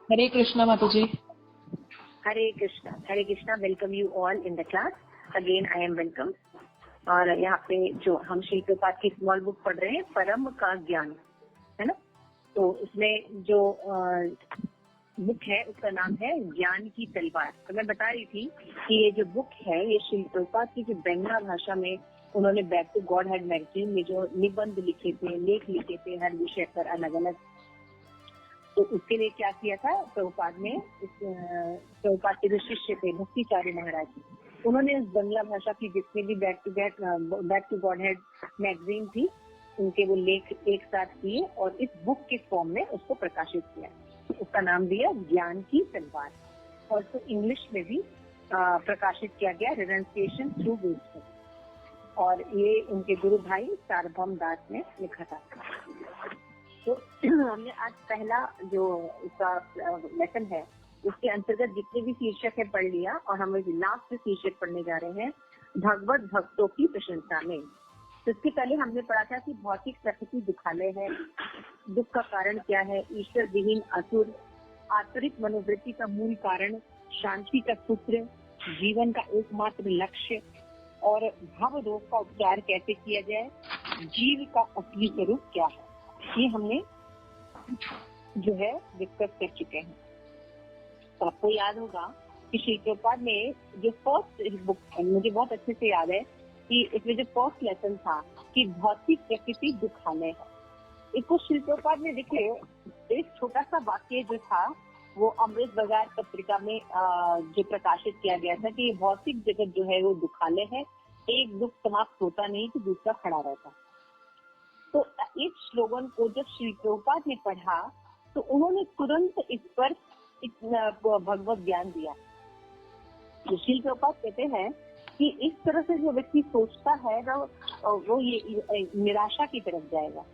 हरे कृष्णा माता जी। Hare Krishna. Welcome you all in the class. Again I am welcome. और यहाँ पे जो हम श्री प्रभुपाद की स्मॉल बुक पढ़ रहे हैं, परम का ज्ञान, है ना। तो उसमें जो बुक है उसका नाम है ज्ञान की तलवार। तो मैं बता रही थी कि ये जो बुक है ये श्री प्रभुपाद की जो बंगला भाषा में उन्होंने Back to Godhead magazine में जो निबंध लिखे थे, लेख लिखे थे हर विषय पर अलग अलग, तो उसके लिए क्या किया था प्रभुपाद ने। प्रभुपाद के जो शिष्य थे भक्तिचार्य महाराज, उन्होंने इस बंगला भाषा की जितने भी Back to Godhead magazine थी उनके वो लेख एक साथ किए और इस बुक के फॉर्म में उसको प्रकाशित किया। उसका नाम दिया ज्ञान की तलवार और उसको इंग्लिश में भी प्रकाशित किया गया, रिनंसिएशन थ्रू विजडम। और ये उनके गुरु भाई सार्वभौम दास ने लिखा था। तो हमने आज पहला जो इसका लेसन है उसके अंतर्गत जितने भी शीर्षक है पढ़ लिया और हम लास्ट शीर्षक पढ़ने जा रहे हैं भगवत भक्तों की प्रशंसा में। तो इसके पहले हमने पढ़ा था कि भौतिक प्रकृति दुखालय है, दुख का कारण क्या है, ईश्वर विहीन असुर, आंतरिक मनोवृत्ति का मूल कारण, शांति का सूत्र, जीवन का एकमात्र लक्ष्य और भाव रोग का उपचार कैसे किया जाए, जीव का असली स्वरूप क्या है, ये हमने जो है डिस्कस कर चुके हैं। तो आपको याद होगा कि श्री प्रभुपाद ने जो फर्स्ट बुक है, मुझे बहुत अच्छे से याद है कि इसमें जो फर्स्ट लेसन था कि भौतिक प्रकृति दुखालय है, इसको श्री प्रभुपाद ने देखे एक छोटा सा वाक्य जो था वो अमृत बाजार पत्रिका में जो प्रकाशित किया गया था कि भौतिक जगत जो है वो दुखालय है, एक दुख समाप्त होता नहीं तो दूसरा खड़ा रहता। तो इस स्लोगन को जब श्री प्रभुपाद ने पढ़ा तो उन्होंने तुरंत इस पर भगवत ज्ञान दिया। तो श्री प्रभुपाद कहते हैं कि इस तरह से जो व्यक्ति सोचता है वो ये निराशा की तरफ जाएगा,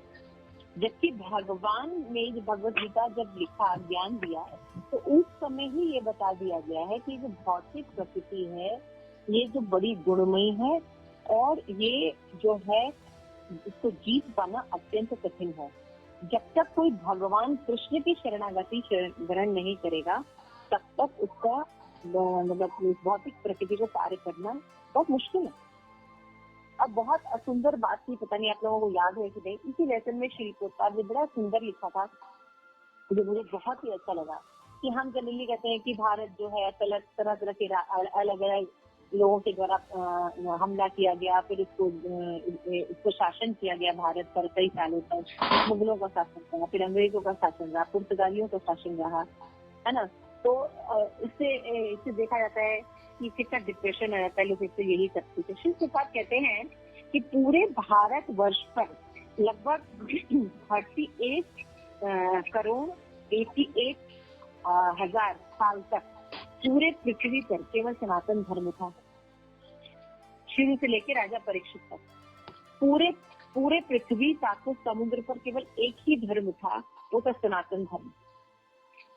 जबकि भगवान ने जो भगवत गीता जब लिखा, ज्ञान दिया, तो उस समय ही ये बता दिया गया है कि जो भौतिक प्रकृति है ये जो बड़ी गुणमयी है और ये जो है इसको जीत पाना अत्यंत कठिन है। जब तक कोई भगवान कृष्ण की शरणागति ग्रहण नहीं करेगा तब तक उसका मतलब भौतिक प्रकृति को पार करना बहुत मुश्किल है। अब बहुत सुंदर बात थी, पता नहीं आप लोगों को याद है कि नहीं, इसी लेसन में श्री प्रभुपाद ने बड़ा सुंदर लिखा था जो मुझे बहुत ही अच्छा लगा कि हम जनरली कहते हैं कि भारत जो है तरह तरह के अलग अलग लोगों के द्वारा हमला किया गया, फिर इसको शासन किया गया भारत पर कई सालों तक। मुगलों का शासन रहा, फिर अंग्रेजों का शासन रहा, पुर्तगालियों का शासन रहा, है ना। तो इससे देखा जाता है कि कितना डिप्रेशन आ जाता है, लोग इससे यही करते हैं। श्री प्रभुपाद कहते हैं कि पूरे भारत वर्ष पर लगभग 38 करोड़ 88,000 साल तक पूरे पृथ्वी पर केवल सनातन धर्म था, शुरू से लेकर राजा परीक्षित तक। पूरे पृथ्वी सातों समुद्र पर केवल एक ही धर्म था, वो था सनातन धर्म।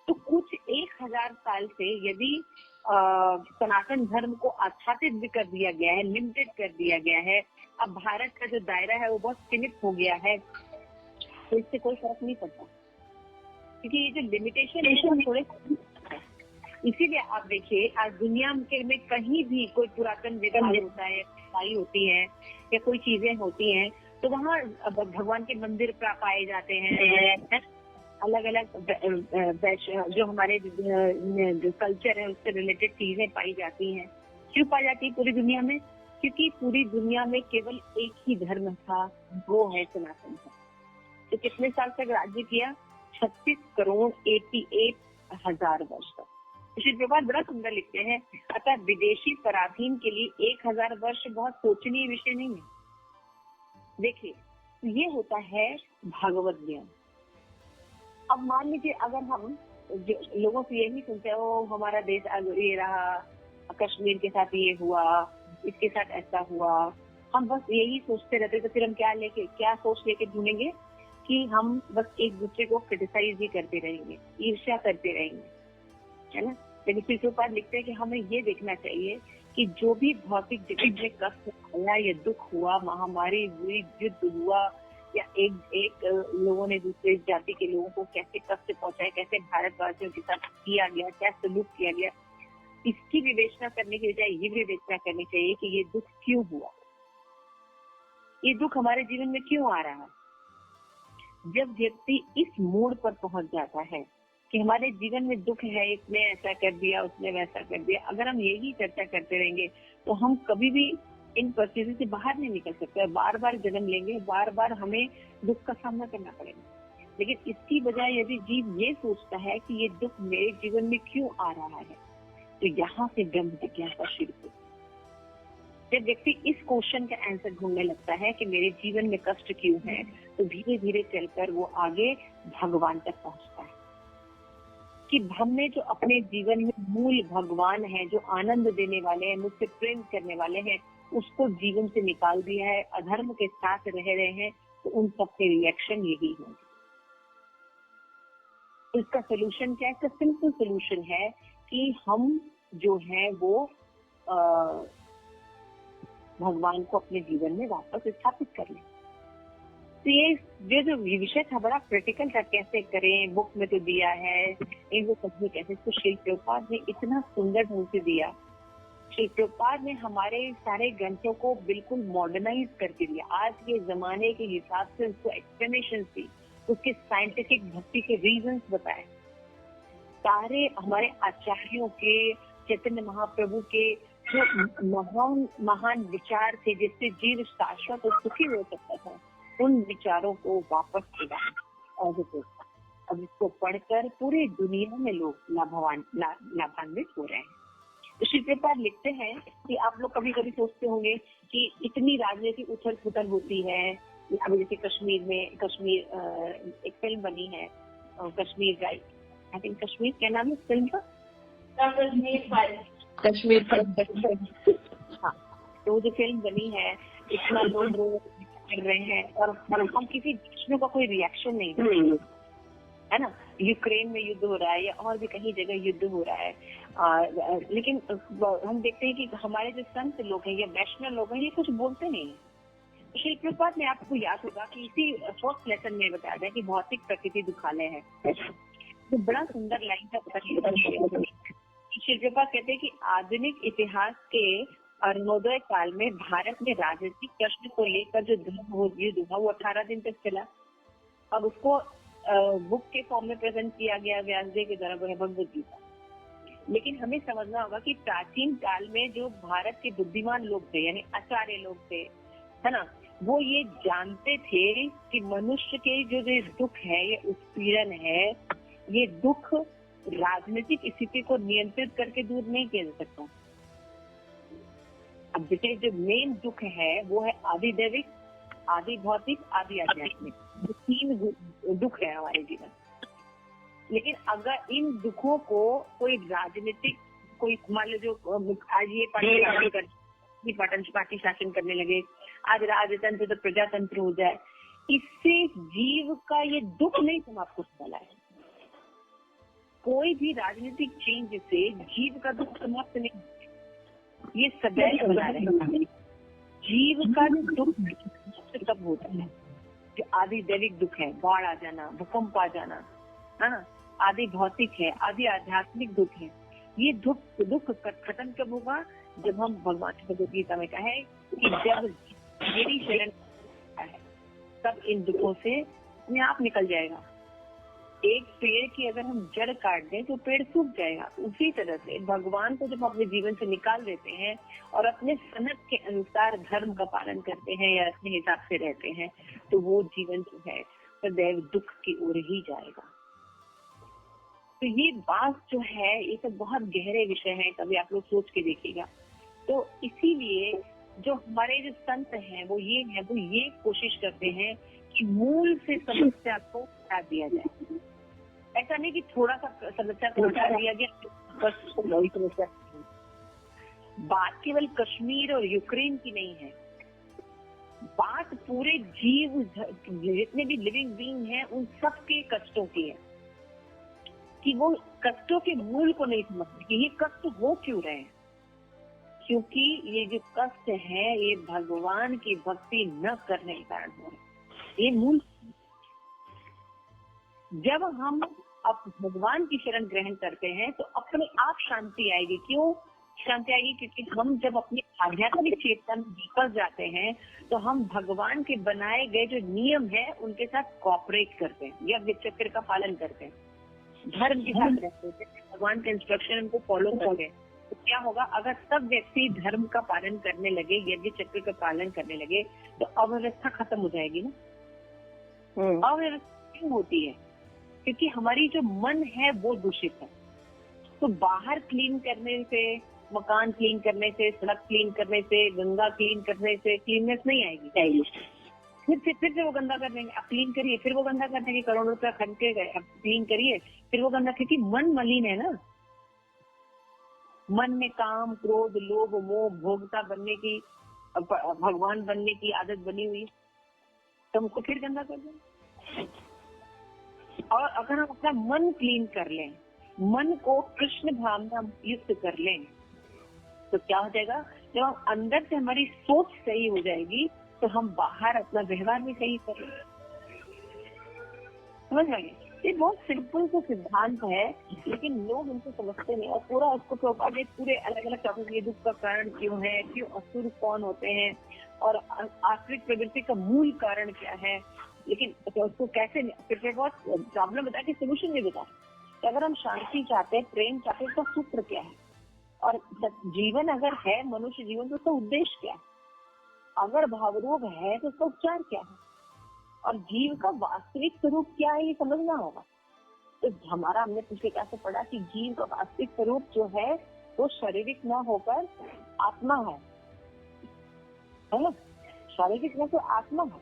तो कुछ 1000 साल से यदि सनातन धर्म को आच्छादित भी कर दिया गया है, लिमिटेड कर दिया गया है, अब भारत का जो दायरा है वो बहुत सीमित हो गया है, तो इससे कोई फर्क नहीं पड़ता, क्योंकि ये जो लिमिटेशन है थोड़े। इसीलिए आप देखिए आज दुनिया में कहीं भी कोई पुरातन विवाद होता है, लड़ाई होती है या कोई चीजें होती हैं, तो वहाँ भगवान के मंदिर पाए जाते हैं, अलग अलग जो हमारे जो कल्चर है उससे रिलेटेड चीजें पाई जाती हैं। क्यों पाई जाती है पूरी दुनिया में? क्योंकि पूरी दुनिया में केवल एक ही धर्म था, वो है सनातन धर्म। तो कितने साल तक राज्य किया? 36 करोड़ 88,000 वर्ष तक। श्री प्रभुपाद बड़ा सुंदर लिखते हैं, अतः विदेशी पराधीन के लिए 1000 वर्ष बहुत सोचनीय विषय नहीं है। देखिए ये होता है भगवत ज्ञान। अब मान लीजिए अगर हम लोगों से यही सुनते हैं, वो हमारा देश ये रहा, कश्मीर के साथ ये हुआ, इसके साथ ऐसा हुआ, हम बस यही सोचते रहते, तो फिर हम क्या सोच लेके ढूंढेंगे कि हम बस एक दूसरे को क्रिटिसाइज ही करते रहेंगे, ईर्ष्या करते रहेंगे, है ना। लेकिन श्री प्रभुपाद लिखते हैं कि हमें ये देखना चाहिए कि जो भी भौतिक जगत में कष्ट आया या दुख हुआ, महामारी हुई, युद्ध हुआ, या एक एक लोगों ने दूसरे जाति के लोगों को कैसे कष्ट पहुंचाए, कैसे भारतवासियों के साथ किया गया, क्या सलूक किया गया, इसकी विवेचना करने की बजाय ये विवेचना करनी चाहिए कि ये दुख क्यों हुआ, ये दुख हमारे जीवन में क्यों आ रहा है। जब व्यक्ति इस मोड़ पर पहुंच जाता है कि हमारे जीवन में दुख है, इसने ऐसा कर दिया, उसने वैसा कर दिया, अगर हम यही चर्चा करते रहेंगे तो हम कभी भी इन परिस्थितियों से बाहर नहीं निकल सकते, बार बार जन्म लेंगे, बार बार हमें दुख का सामना करना पड़ेगा। लेकिन इसकी बजाय यदि जीव ये सोचता है कि ये दुख मेरे जीवन में क्यों आ रहा है, तो यहाँ से ब्रह्म जिज्ञासा शुरू होती। जब व्यक्ति इस क्वेश्चन का आंसर ढूंढने लगता है कि मेरे जीवन में कष्ट क्यों है, तो धीरे धीरे चलकर वो आगे भगवान तक पहुंचता है कि हमने जो अपने जीवन में मूल भगवान है, जो आनंद देने वाले हैं, मुझसे प्रेम करने वाले हैं, उसको जीवन से निकाल दिया है, अधर्म के साथ रह रहे हैं, तो उन सबके रिएक्शन यही होंगे। तो इसका सोल्यूशन क्या है? इसका सिंपल सोल्यूशन है कि हम जो है वो भगवान को अपने जीवन में वापस स्थापित कर लें। तो ये जो विषय था बड़ा क्रिटिकल था, कैसे करें, बुक में तो दिया है, इनको समझे कैसे, इसको श्री प्रभुपाद ने इतना सुंदर ढंग से दिया। श्री प्रभुपाद ने हमारे सारे ग्रंथों को बिल्कुल मॉडर्नाइज करके दिया, आज के जमाने के हिसाब से उसको एक्सप्लेनेशन दी, उसके साइंटिफिक भक्ति के रीजंस बताए। सारे हमारे आचार्यों के, चैतन्य महाप्रभु के जो महान विचार थे, जिससे जीव शाश्वत और सुखी हो सकता था, उन विचारों को वापस लाया। अब इसको पढ़कर पूरे दुनिया में लोग लाभान्वित हो रहे हैं। तो श्री प्रभुपाद लिखते हैं कि आप लोग कभी कभी सोचते होंगे कि इतनी राजनीतिक उथल पुथल होती है। अभी जैसे कश्मीर एक फिल्म बनी है, Kashmir right, I think Kashmir, क्या नाम है फिल्म का? कश्मीर फाइल। हाँ, तो जो फिल्म बनी है, इतना लोग कर रहे हैं और हम किसी दूसरों का कोई रिएक्शन नहीं दे रहे है ना। यूक्रेन में युद्ध हो रहा है या और भी कहीं जगह युद्ध हो रहा है, लेकिन हम देखते हैं कि हमारे जो संत लोग हैं या वैष्णव लोग हैं, ये कुछ बोलते नहीं है। श्री प्रभुपाद ने आपको याद होगा कि इसी फर्स्ट लेसन में बताया था कि भौतिक प्रकृति दुखालय है। तो बड़ा सुंदर लाइन था। श्री प्रभुपाद कहते हैं कि आधुनिक इतिहास के अरुणोदय काल में भारत में राजनीतिक प्रश्न को लेकर जो युद्ध हुआ वो 18 दिन तक चला। अब उसको बुक के फॉर्म में प्रेजेंट किया गया व्यासदेव के द्वारा, भगवद गीता। लेकिन हमें समझना होगा कि प्राचीन काल में जो भारत के बुद्धिमान लोग थे, यानी आचार्य लोग थे, है ना, वो ये जानते थे कि मनुष्य के जो दुख है, ये उत्पीड़न है, ये दुख राजनीतिक स्थिति को नियंत्रित करके दूर नहीं किया जा सकता। अब देखिए, जो मेन दुख है वो है आदि दैविक, आदि भौतिक, आदि आध्यात्मिक। 3 दुख है हमारे जीवन। लेकिन अगर इन दुखों को कोई राजनीतिक, कोई मान लो जो आज ये पार्टी शासन करने लगे, आज राजतंत्र तो प्रजातंत्र हो जाए, इससे जीव का ये दुख नहीं समाप्त होने वाला है। कोई भी राजनीतिक चेंज से जीव का दुख समाप्त नहीं, ये सदैव बना रहेगा। जीव का दुख तब होता है जो आदि दैविक दुख है, बाढ़ आ जाना, भूकंप आ जाना, है ना, आदि भौतिक है, आदि आध्यात्मिक दुख है। ये दुख खत्म कब होगा? जब हम भगवान की भगवद गीता में कहा है कि जब मेरी शरण है, तब इन दुखों से अपने आप निकल जाएगा। एक पेड़ की अगर हम जड़ काट दें तो पेड़ सूख जाएगा। उसी तरह से भगवान को जब अपने जीवन से निकाल देते हैं और अपने सनक के अनुसार धर्म का पालन करते हैं या अपने हिसाब से रहते हैं, तो वो जीवन जो है सदैव दुख की ओर ही जाएगा। तो ये बात जो है, ये तो बहुत गहरे विषय है, कभी आप लोग सोच के देखिएगा। तो इसीलिए जो हमारे जो संत हैं वो ये कोशिश करते हैं कि मूल से समस्या को हटा दिया जाए। ऐसा नहीं कि थोड़ा सा समस्या को हटा दिया गया बस नई समस्या। बात केवल कश्मीर और यूक्रेन की नहीं है, बात पूरे जीव जितने भी लिविंग बीइंग हैं उन सबके कष्टों की है, कि वो कष्टों के मूल को नहीं समझते कि ये कष्ट हो क्यों रहे हैं। क्योंकि ये जो कष्ट है ये भगवान की भक्ति न करने के कारण हो रहे हैं। ये मूल। जब हम अब भगवान की शरण ग्रहण करते हैं तो अपने आप शांति आएगी। क्यों शांति आएगी? क्योंकि हम जब अपने आध्यात्मिक चेतना में डीपर जाते हैं तो हम भगवान के बनाए गए जो नियम है उनके साथ कोऑपरेट करते हैं, यज्ञ चक्र का पालन करते हैं, धर्म के साथ रहते हैं, भगवान के इंस्ट्रक्शन उनको फॉलो करते हैं। तो क्या होगा, अगर सब व्यक्ति धर्म का पालन करने लगे, यज्ञ चक्र का पालन करने लगे, तो अव्यवस्था खत्म हो जाएगी ना। अव्यवस्था क्यों होती है? क्योंकि हमारी जो मन है वो दूषित है। तो बाहर क्लीन करने से, मकान क्लीन करने से, सड़क क्लीन करने से, गंगा क्लीन करने से क्लीननेस नहीं आएगी। फिर से वो गंदा कर देंगे। अब क्लीन करिए, फिर वो गंदा कर देंगे, करोड़ों रुपया खर्च के गए, अब क्लीन करिए, फिर वो गंदा। क्योंकि मन मलिन है ना। मन में काम, क्रोध, लोभ, मोह, भोगता बनने की, भगवान बनने की आदत बनी हुई है, तो हमको फिर गंदा कर देंगे। और अगर हम अपना मन क्लीन कर लें, मन को कृष्ण भावना युक्त कर लें, तो क्या हो जाएगा? जब हम अंदर से हमारी सोच सही हो जाएगी तो हम बाहर अपना व्यवहार भी सही करेंगे। समझ गए? ये बहुत सिंपल सा सिद्धांत है, लेकिन लोग इनको समझते नहीं। और पूरा इसको पूरे अलग अलग टॉपिक, ये दुख का कारण क्यों है, क्यों असुर कौन होते हैं, और आश्रित प्रवृत्ति का मूल कारण क्या है, लेकिन उसको कैसे, फिर बहुत प्रॉब्लम बता के सोल्यूशन नहीं बता। तो अगर हम शांति चाहते हैं, प्रेम चाहते हैं, तो सूत्र क्या है? और जीवन अगर है मनुष्य जीवन, तो उसका उद्देश्य क्या है? अगर भावरोग है तो उसका उपचार क्या है? और जीव का वास्तविक स्वरूप क्या है, ये समझना होगा। तो हमारा, हमने पिछले क्लास में पढ़ा कि जीव का वास्तविक स्वरूप जो है वो शारीरिक न होकर आत्मा है ना? शारीरिक न तो आत्मा है।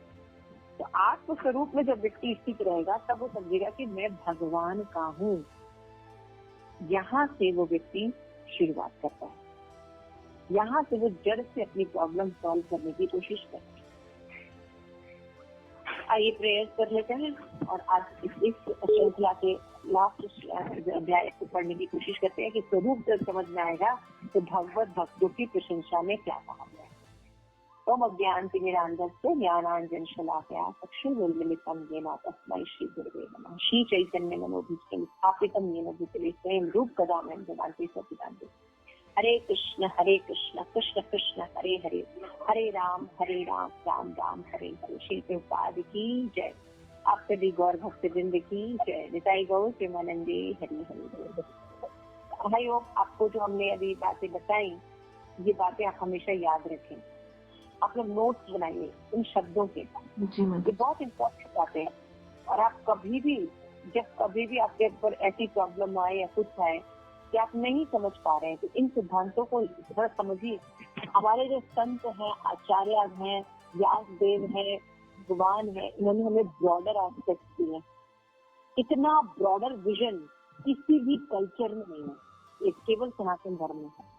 तो आत्म स्वरूप में जब व्यक्ति स्थित रहेगा तब वो समझेगा कि मैं भगवान का हूँ। यहाँ से वो व्यक्ति शुरुआत करता है, यहाँ से वो जड़ से अपनी प्रॉब्लम सॉल्व करने की कोशिश करता है। आइए प्रेयर कर लेते हैं और आज इस श्रृंखला के लास्ट अध्याय को पढ़ने की कोशिश करते हैं कि स्वरूप जब समझ में आएगा तो भगवत भक्तों की प्रशंसा में क्या कहा गया है। ओम अज्ञानतिमिरान्धस्य ज्ञानांजन शलाकया चक्षुरुन्मीलितं येन तस्मै श्री गुरवे नमः। श्री चैतन्य मनोभीष्टं स्थापितं येन भूतले स्वयं रूपकदा मह्यं ददाति स्वपदान्ते। हरे कृष्ण कृष्ण कृष्ण हरे हरे, हरे राम राम राम हरे हरे। श्री प्रभुपाद की जय। आप सभी गौर भक्त वृंद की जय। निताई गौर प्रेमानंदे हरि हरि। आई होप आपको जो हमने अभी बातें बताई, ये बातें आप हमेशा याद रखें। आप लोग नोट्स बनाइए इन शब्दों के। ये बहुत इम्पोर्टेंट बातें हैं। और आप कभी भी आपके ऊपर ऐसी प्रॉब्लम आए या कुछ आए कि आप नहीं समझ पा रहे हैं, तो इन सिद्धांतों को थोड़ा समझिए। हमारे जो संत हैं, आचार्य हैं, व्यासदेव हैं, भगवान है, इन्होंने हमें ब्रॉडर एस्पेक्ट दिए। इतना ब्रॉडर विजन किसी भी कल्चर में नहीं है, ये केवल सनातन धर्म में है।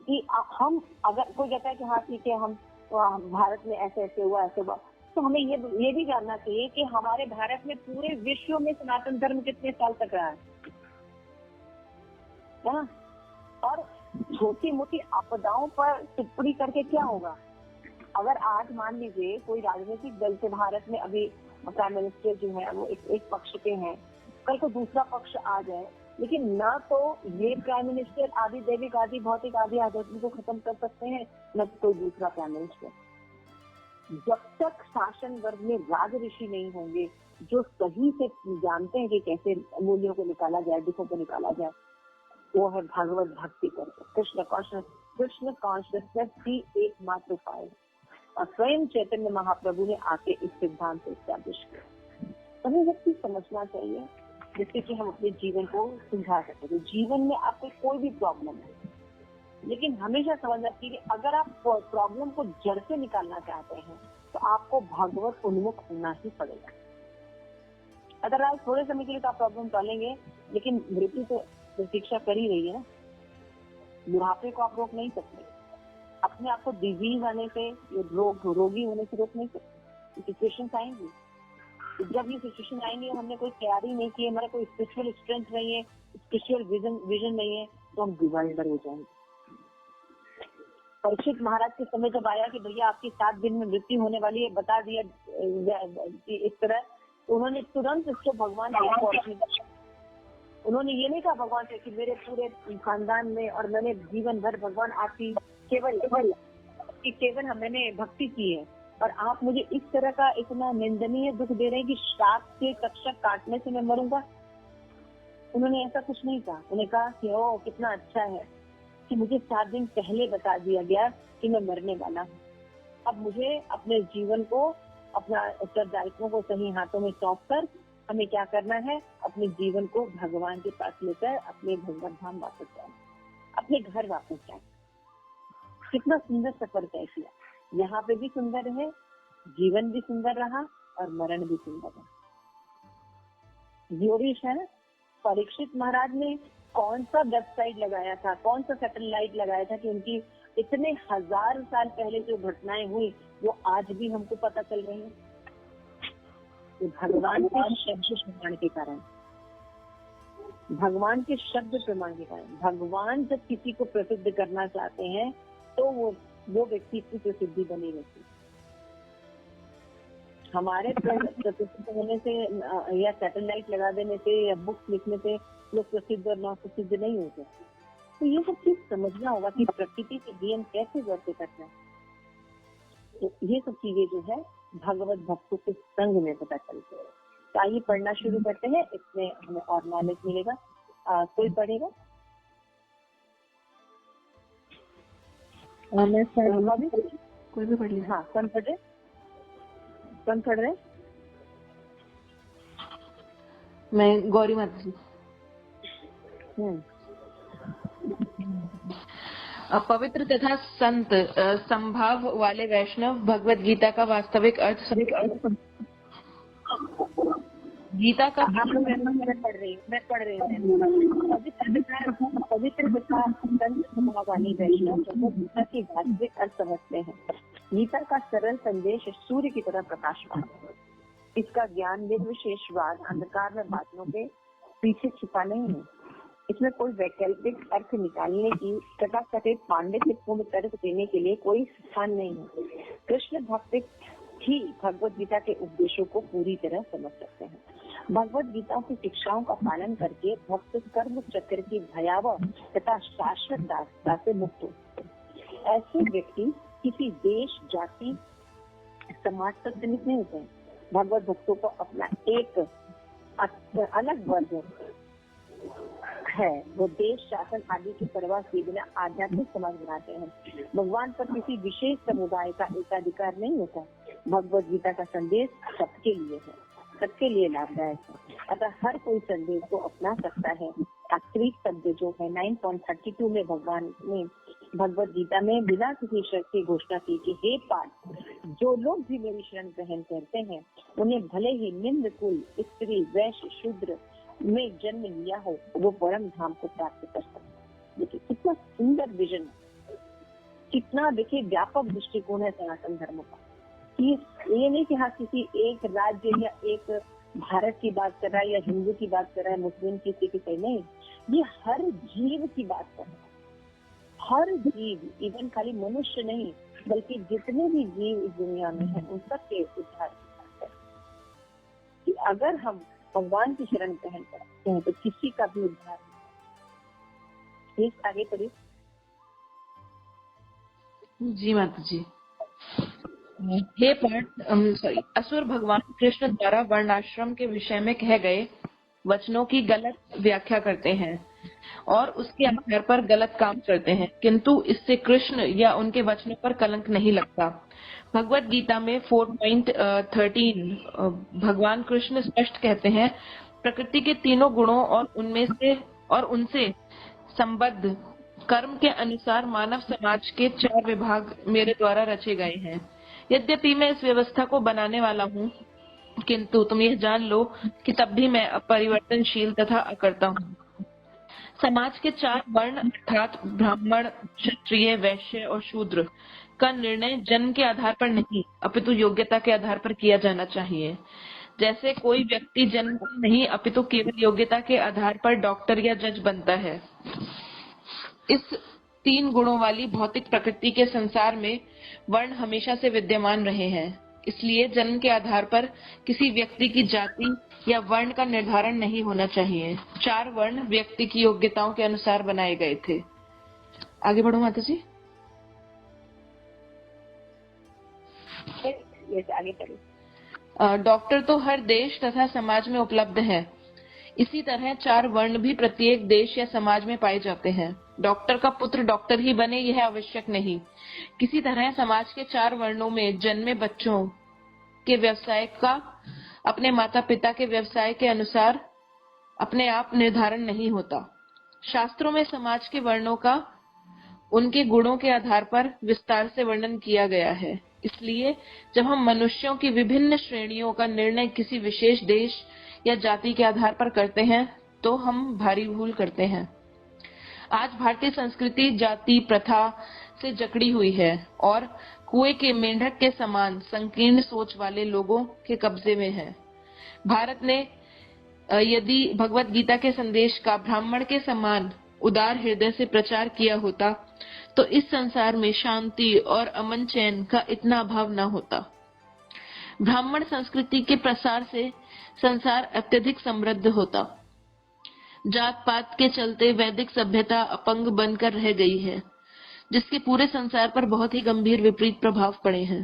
कि हम, अगर कोई कहता है कि हाँ ठीक है, हम भारत में ऐसे ऐसे हुआ, तो हमें ये भी जानना चाहिए कि हमारे भारत में पूरे विश्व में सनातन धर्म कितने साल तक रहा है ना? और छोटी मोटी आपदाओं पर टिप्पणी करके क्या होगा? अगर आज मान लीजिए कोई राजनीतिक दल से भारत में अभी प्राइम मिनिस्टर जो है वो एक पक्ष के हैं, कल को दूसरा पक्ष आ जाए, लेकिन ना तो ये प्राइम मिनिस्टर आदि दैविक आदि भौतिक आदि आध्यात्मिक को खत्म कर सकते हैं, न तो कोई दूसरा प्राइम मिनिस्टर। जब तक शासन वर्ग में राज ऋषि नहीं होंगे जो सही से जानते हैं कि कैसे मूल्यों को निकाला जाए, दुखों को निकाला जाए, वो है भागवत भक्ति करके कृष्ण कॉन्शियसनेस की एकमात्र उपाय। और स्वयं चैतन्य महाप्रभु ने आके इस सिद्धांत को एस्टैब्लिश किया। हमें व्यक्ति समझना चाहिए जिससे कि हम अपने जीवन को सुधार सके। तो जीवन में आपको कोई भी प्रॉब्लम है, लेकिन हमेशा समझना चाहिए अगर आप प्रॉब्लम को जड़ से निकालना चाहते हैं तो आपको भगवत उन्मुख होना ही पड़ेगा। अगर आप थोड़े समय के लिए आप प्रॉब्लम टालेंगे, लेकिन मृत्यु तो प्रतीक्षा कर ही रही है ना। बुढ़ापे को आप रोक नहीं सकते, अपने आप को डिजीज आने से, रोगी होने से रोक नहीं सकते। सिचुएशन आएंगी, जब ये सिचुएशन आएंगे, हमने कोई तैयारी नहीं की, हमारा कोई स्पिरिचुअल स्ट्रेंथ नहीं है, स्पिरिचुअल विजन नहीं है, तो हम डिवाइडर हो जाएंगे। परीक्षित महाराज के समय जब आया कि भैया आपकी 7 दिन में मृत्यु होने वाली है, बता दिया इस तरह, तो उन्होंने तुरंत उसको भगवान को उन्होंने ये नहीं कहा भगवान से कि मेरे पूरे खानदान में और मैंने जीवन भर भगवान आपकी केवल मैंने भक्ति की है और आप मुझे इस तरह का इतना निंदनीय दुख दे रहे हैं कि श्राप के तक्षक काटने से मैं मरूंगा। उन्होंने ऐसा कुछ नहीं कहा। उन्होंने कहा कि ओ कितना अच्छा है कि मुझे 7 दिन पहले बता दिया गया कि मैं मरने वाला हूँ। अब मुझे अपने जीवन को, अपना उत्तरदायित्वों को सही हाथों में सौंप कर हमें क्या करना है, अपने जीवन को भगवान के पास लेकर अपने भगवत धाम वापस जाए, अपने घर वापस जाए। कितना सुंदर सफर तय किया। यहाँ पे भी सुंदर है, जीवन भी सुंदर रहा और मरण भी सुंदर रहा। योगेश है ना, परीक्षित महाराज ने कौन सा वेबसाइट लगाया था, कौन सा सैटेलाइट लगाया था कि उनकी इतने 1000 साल पहले जो घटनाएं हुई वो आज भी हमको पता चल रही है। तो भगवान के शब्द प्रमाण के कारण, भगवान के शब्द प्रमाण के कारण, भगवान जब किसी को प्रसिद्ध करना चाहते हैं तो वो व्यक्ति की प्रसिद्धि बनी रहती है। हमारे प्रसिद्ध होने से या सैटेलाइट लगा देने से या बुक्स लिखने से लोग प्रसिद्ध और न प्रसिद्ध नहीं होते। तो ये सब चीज समझना होगा कि प्रकृति के नियम कैसे वर्त करना है। तो ये सब चीजें जो है भगवत भक्तों के संग में पता चलते हैं। तो आइए पढ़ना शुरू करते हैं, इसमें हमें और नॉलेज मिलेगा। कोई पढ़ेगा? मैं कोई भी पढ़ लीजिए। हाँ, कौन पढ़ रहे? कौन पढ़ रहे? मैं गौरी माता जी। पवित्र तथा संत संभाव वाले वैष्णव भगवत गीता का वास्तविक अर्थ गीता का आप लोग मैं पढ़ रही हूँ। पवित्र तथा संत स्वभाव वाली वैष्णव गीता की वास्तविक अर्थ समझते हैं। गीता का सरल संदेश सूर्य की तरह प्रकाशमान है। इसका ज्ञान निर्विशेषवाद अंधकार में बादलों के पीछे छिपा नहीं है। इसमें कोई वैकल्पिक अर्थ निकालने की तथा कथित पांडित्यपूर्ण तर्क देने के लिए कोई स्थान नहीं है। कृष्ण भक्त ही भगवत गीता के उपदेशों को पूरी तरह समझ सकते हैं। भगवत गीता की शिक्षाओं का पालन करके भक्त कर्म चक्र की भयावह तथा शाश्वत दासता से मुक्त होते हैं। ऐसे व्यक्ति किसी देश, जाति, समाज तक सीमित नहीं होते हैं। भगवत भक्तों को अपना एक अलग वर्ग है, वो देश, शासन आदि की परवाह किए बिना आध्यात्मिक समाज बनाते हैं। भगवान पर किसी विशेष समुदाय का एकाधिकार नहीं होता। भगवत गीता का संदेश सबके लिए है, सबके लिए लाभदायक है, अतः हर कोई संदेश को अपना सकता है। आखिरी शब्द जो है 9.32 में भगवान ने भगवत गीता में बिना किसी शर्त की घोषणा की कि हे पार्थ, जो लोग भी मेरी शरण ग्रहण करते हैं उन्हें भले ही निम्न कुल, स्त्री, वैश्य, शूद्र में जन्म लिया हो, वो परम धाम को प्राप्त कर सकते हैं। देखिए कितना सुंदर विजन है, कितना देखिए व्यापक दृष्टिकोण है सनातन धर्म का। ये नहीं कि हाँ किसी एक राज्य या एक भारत की बात कर रहा है या हिंदू की बात कर रहा है, मुस्लिम की, सिख की, नहीं, ये हर जीव की बात कर रहा है। हर जीव, इवन खाली मनुष्य नहीं बल्कि जितने भी जीव इस दुनिया में हैं उन सब के उद्धार की बात है कि अगर हम भगवान की शरण ग्रहण करते हैं तो किसी का भी उद्धार नहीं। आगे पढ़िए। जी माता जी। हे पार्थ, असुर भगवान कृष्ण द्वारा वर्णाश्रम के विषय में कहे गए वचनों की गलत व्याख्या करते हैं और उसके आधार पर गलत काम करते हैं, किंतु इससे कृष्ण या उनके वचनों पर कलंक नहीं लगता। भगवत गीता में 4.13 भगवान कृष्ण स्पष्ट कहते हैं, प्रकृति के तीनों गुणों और उनसे संबद्ध कर्म के अनुसार मानव समाज के 4 विभाग मेरे द्वारा रचे गए हैं। यद्यपि मैं इस व्यवस्था को बनाने वाला हूँ, किंतु तुम यह जान लो कि तब भी मैं अपरिवर्तनशील तथा अकर्ता हूँ। समाज के 4 वर्ण अर्थात ब्राह्मण, क्षत्रिय, वैश्य और शूद्र का निर्णय जन्म के आधार पर नहीं अपितु योग्यता के आधार पर किया जाना चाहिए। जैसे कोई व्यक्ति जन्म नहीं अपितु केवल योग्यता के आधार पर डॉक्टर या जज बनता है, इस तीन गुणों वाली भौतिक प्रकृति के संसार में वर्ण हमेशा से विद्यमान रहे हैं। इसलिए जन्म के आधार पर किसी व्यक्ति की जाति या वर्ण का निर्धारण नहीं होना चाहिए। 4 वर्ण व्यक्ति की योग्यताओं के अनुसार बनाए गए थे। आगे बढ़ो माता जी। आगे बढ़ो। डॉक्टर तो हर देश तथा समाज में उपलब्ध है। इसी तरह 4 वर्ण भी प्रत्येक देश या समाज में पाए जाते हैं। डॉक्टर का पुत्र डॉक्टर ही बने यह आवश्यक नहीं। किसी तरह समाज के 4 वर्णों में जन्मे बच्चों के व्यवसाय का अपने माता पिता के व्यवसाय के अनुसार अपने आप निर्धारण नहीं होता। शास्त्रों में समाज के वर्णों का उनके गुणों के आधार पर विस्तार से वर्णन किया गया है। इसलिए जब हम मनुष्यों की विभिन्न श्रेणियों का निर्णय किसी विशेष देश या जाति के आधार पर करते हैं तो हम भारी भूल करते हैं। आज भारतीय संस्कृति जाति प्रथा से जकड़ी हुई है और कुएं के मेंढक के समान संकीर्ण सोच वाले लोगों के कब्जे में है। भारत ने यदि भगवत गीता के संदेश का ब्राह्मण के समान उदार हृदय से प्रचार किया होता तो इस संसार में शांति और अमन चैन का इतना अभाव न होता। ब्राह्मण संस्कृति के प्रसार से संसार अत्यधिक समृद्ध होता। जात पात के चलते वैदिक सभ्यता अपंग बनकर रह गई है, जिसके पूरे संसार पर बहुत ही गंभीर विपरीत प्रभाव पड़े हैं।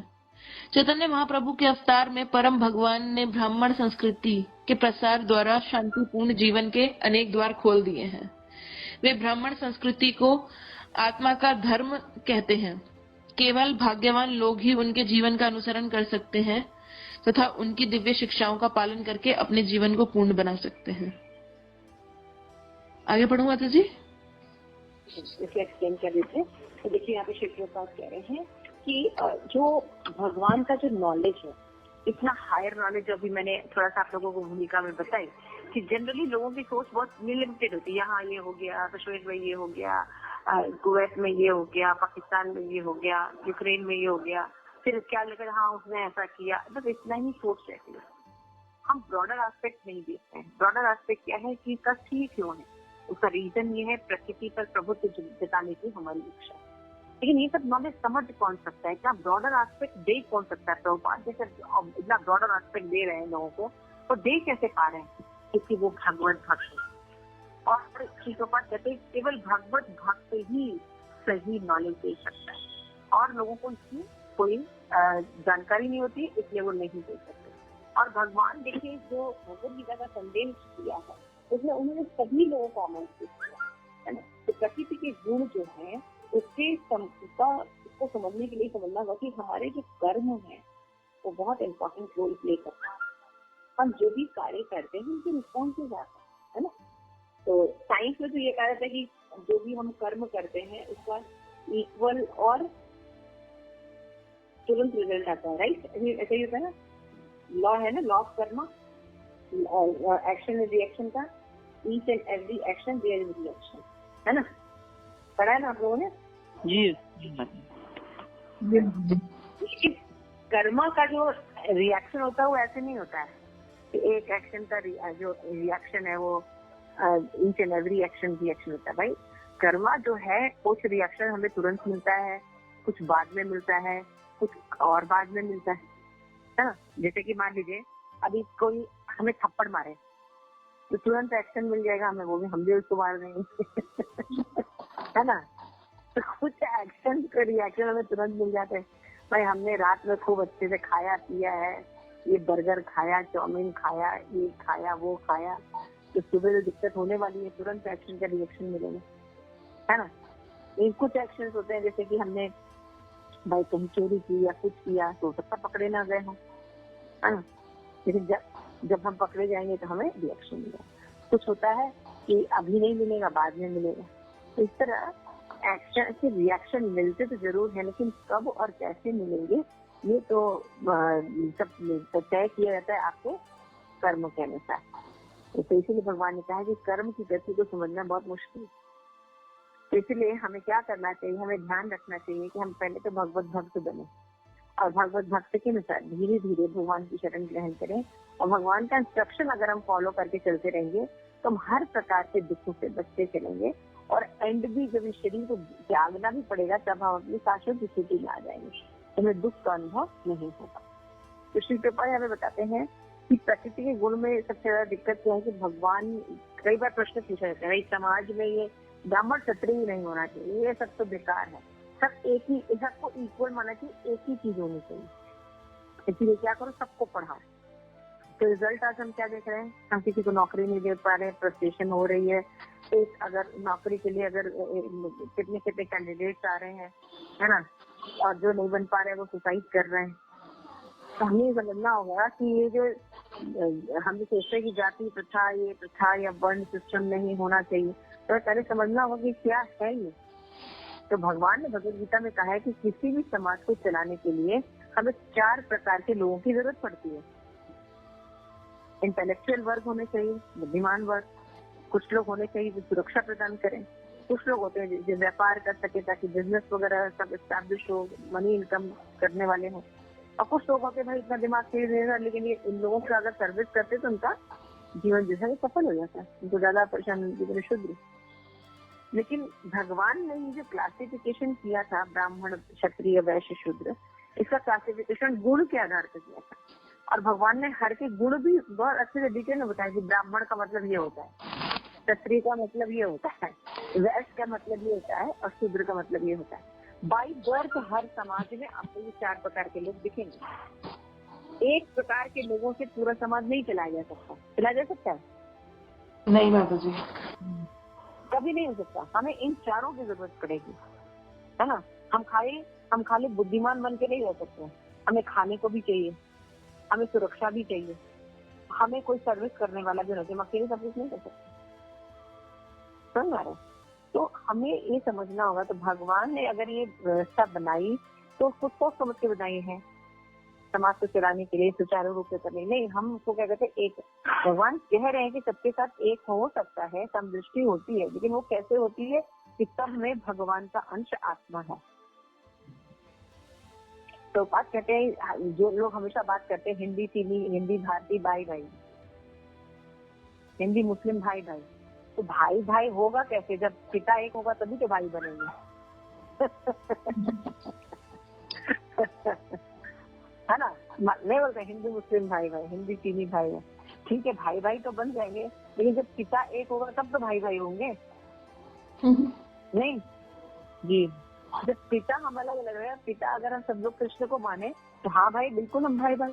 चैतन्य महाप्रभु के अवतार में परम भगवान ने ब्राह्मण संस्कृति के प्रसार द्वारा शांतिपूर्ण जीवन के अनेक द्वार खोल दिए हैं। वे ब्राह्मण संस्कृति को आत्मा का धर्म कहते हैं। केवल भाग्यवान लोग ही उनके जीवन का अनुसरण कर सकते हैं तथा उनकी दिव्य शिक्षाओं का पालन करके अपने जीवन को पूर्ण बना सकते हैं। आगे बढ़ूं माता जी। इसको एक्सप्लेन कर देते हैं। तो देखिए यहाँ पे श्री प्रभुपाद कह रहे हैं कि जो भगवान का जो नॉलेज है, इतना हायर नॉलेज, जो अभी मैंने थोड़ा सा आप लोगों को भूमिका में बताई कि जनरली लोगों की सोच बहुत लिमिटेड होती है। यहाँ ये हो गया, कश्मीर में ये हो गया, कुवैत में ये हो गया, पाकिस्तान में ये हो गया, यूक्रेन में ये हो गया, फिर क्या लगा हाँ उसने ऐसा किया, बस इतना ही सोच रहती है। हम ब्रॉडर एस्पेक्ट नहीं देखते हैं। ब्रॉडर एस्पेक्ट क्या है कि इसका ठीक क्यों है, उसका रीजन ये है प्रकृति पर प्रभुत्व जताने की हमारी इच्छा। लेकिन ये सब नॉलेज समझ कौन सकता है, क्या ब्रॉडर एस्पेक्ट देख कौन सकता है? प्रभुपाद जैसे इतना ब्रॉडर एस्पेक्ट दे रहे हैं लोगों को, तो देख कैसे पा रहे हैं? क्योंकि वो भगवत भक्त है। और श्री प्रभुपाद कहते हैं केवल भगवत भक्त ही सही नॉलेज दे सकता है और लोगों को इसकी कोई जानकारी नहीं होती, इसलिए वो नहीं दे सकते। और भगवान देखिए जो भगवत गीता का संदेश दिया है उसमें उन्होंने सभी लोगों को आमंत्रित किया है ना। तो प्रकृति के गुण जो है उसको समझने के लिए समझना होगा कि हमारे जो कर्म है वो बहुत इम्पोर्टेंट रोल प्ले करता है। हम जो भी कार्य करते हैं उनके रिस्पॉन्सिव आता है ना। तो साइंस में तो ये कहा जाता है कि जो भी हम कर्म करते हैं उसका इक्वल और तुरंत रिजल्ट आता है, राइट? ऐसा ही होता है ना, लॉ है ना, law of karma, action is reaction का, each and every action there is reaction, है ना? पढ़ा है ना आप लोगों ने? जी। कर्मा का जो रिएक्शन होता है वो ऐसे नहीं होता है कि एक एक्शन का जो रिएक्शन है वो each and every action reaction होता है। भाई कर्मा जो है कुछ रिएक्शन हमें तुरंत मिलता है, कुछ बाद में मिलता है, कुछ और बाद में मिलता है ना। जैसे कि मान लीजिए अभी कोई हमें थप्पड़ मारे तो तुरंत एक्शन मिल जाएगा हमें, वो भी हम भी उसको मार देंगे है ना। तो कुछ एक्शन का रिएक्शन हमें तुरंत मिल जाते हैं। भाई हमने रात में खूब अच्छे से खाया पिया है, ये बर्गर खाया, चाउमीन खाया, ये खाया, वो खाया, तो सुबह तो दिक्कत होने वाली है, तुरंत एक्शन का रिएक्शन मिलेगा, है ना। लेकिन कुछ एक्शन होते हैं जैसे कि हमने भाई कहीं चोरी की या कुछ किया तो सबका पकड़े ना गए हो, है ना। लेकिन जब हम पकड़े जाएंगे तो हमें रिएक्शन मिलेगा। कुछ होता है कि अभी नहीं मिलेगा, बाद में मिलेगा। तो इस तरह एक्शन से रिएक्शन मिलते तो जरूर है, लेकिन कब और कैसे मिलेंगे ये तो सब तय किया जाता है आपके कर्म के अनुसार। तो इसीलिए भगवान ने कहा कि कर्म की गति को समझना बहुत मुश्किल। तो इसलिए हमें क्या करना चाहिए, हमें ध्यान रखना चाहिए कि हम पहले तो भगवत भक्त बने और भगवत भक्त के अनुसार धीरे धीरे भगवान की शरण ग्रहण करें। और भगवान का इंस्ट्रक्शन अगर हम फॉलो करके चलते रहेंगे तो हम हर प्रकार के दुखों से बचते चलेंगे और एंड भी जब इस शरीर को त्यागना भी पड़ेगा तब हम अपनी शाश्वत स्थिति में आ जाएंगे, हमें दुख का अनुभव नहीं होगा। तो श्री कृपा हमें बताते हैं कि प्रकृति के गुण में सबसे ज्यादा दिक्कत क्या है कि भगवान, कई बार प्रश्न पूछा जाता है समाज में ये ब्राह्मण क्षत्रिय नहीं होना चाहिए, ये सब तो बेकार है, सब एक ही, सबको इक्वल माना चाहिए, एक ही चीज होनी चाहिए, इसलिए क्या करो सबको पढ़ाओ। तो रिजल्ट आज हम क्या देख रहे हैं, हम किसी को नौकरी नहीं दे पा रहे हैं, फ्रस्ट्रेशन हो रही है, एक अगर नौकरी के लिए अगर कितने कितने कैंडिडेट्स आ रहे हैं, है ना, और जो नहीं बन पा रहे हैं वो सुसाइड कर रहे हैं। तो हमें ये समझना होगा कि ये जो हम जो सोचते हैं कि जाति प्रथा, ये प्रथा या वर्ण सिस्टम नहीं होना चाहिए, तो पहले समझना होगा कि क्या है ये। तो भगवान ने भगवद गीता में कहा है कि किसी भी समाज को चलाने के लिए हमें 4 प्रकार के लोगों की जरूरत पड़ती है। इंटेलेक्चुअल वर्ग होने चाहिए, बुद्धिमान वर्ग, कुछ लोग होने चाहिए जो सुरक्षा प्रदान करें, कुछ लोग होते हैं जो व्यापार कर सके ताकि बिजनेस वगैरह सब एस्टैब्लिश हो, मनी इनकम करने वाले हो, और कुछ लोग होते भाई इतना दिमाग तेज रहेगा, लेकिन ये इन लोगों का अगर सर्विस करते तो उनका जीवन जो है सफल हो जाता है, उनको ज्यादा परेशान जीवन शुद्ध। लेकिन भगवान ने ये जो क्लासिफिकेशन किया था ब्राह्मण क्षत्रिय वैश्य शूद्र, इसका क्लासिफिकेशन गुण के आधार पर किया था, और भगवान ने हर के गुण भी बहुत अच्छे से डिटेल में बताया कि ब्राह्मण का मतलब ये होता है, क्षत्रिय का मतलब ये होता है, वैश्य का मतलब ये होता है, और शूद्र का मतलब ये होता है। बाई बर्थ हर समाज में आपको ये 4 प्रकार के लोग दिखेंगे। एक प्रकार के लोगों से पूरा समाज नहीं चलाया जा सकता, चलाया जा सकता है? नहीं माता जी, कभी नहीं हो सकता। हमें इन चारों की जरूरत पड़ेगी, है ना। हम खाली बुद्धिमान बन के नहीं रह सकते, हमें खाने को भी चाहिए, हमें सुरक्षा भी चाहिए, हमें कोई सर्विस करने वाला भी नहीं, हम अकेले सर्विस नहीं कर सकते, समझ रहे। तो हमें ये समझना होगा, तो भगवान ने अगर ये व्यवस्था बनाई तो उसको सोच समझ के बनाई है, समाज को चलाने के लिए, सुचारू रूप से करने नहीं। हम उसको क्या कहते हैं, एक भगवान कह रहे हैं कि सबके साथ एक हो सकता है, समदृष्टि होती है, लेकिन वो कैसे होती है कि सब में भगवान का अंश आत्मा है। तो बात कहते हैं, जो लोग हमेशा बात करते हैं हिंदी चीनी, हिंदी भारतीय, भाई भाई, हिंदी मुस्लिम भाई भाई, तो भाई भाई होगा कैसे? जब पिता एक होगा तभी तो भाई बनेंगे। है ना, नहीं बोलते हिंदू मुस्लिम भाई भाई, हिंदी चीनी भाई भाई, ठीक है भाई भाई तो बन जाएंगे, लेकिन जब पिता एक होगा तब तो भाई भाई होंगे। नहीं जी, जब पिता हम अलग अलग रहे, पिता अगर हम सब लोग कृष्ण को माने तो हाँ भाई बिल्कुल हम भाई भाई,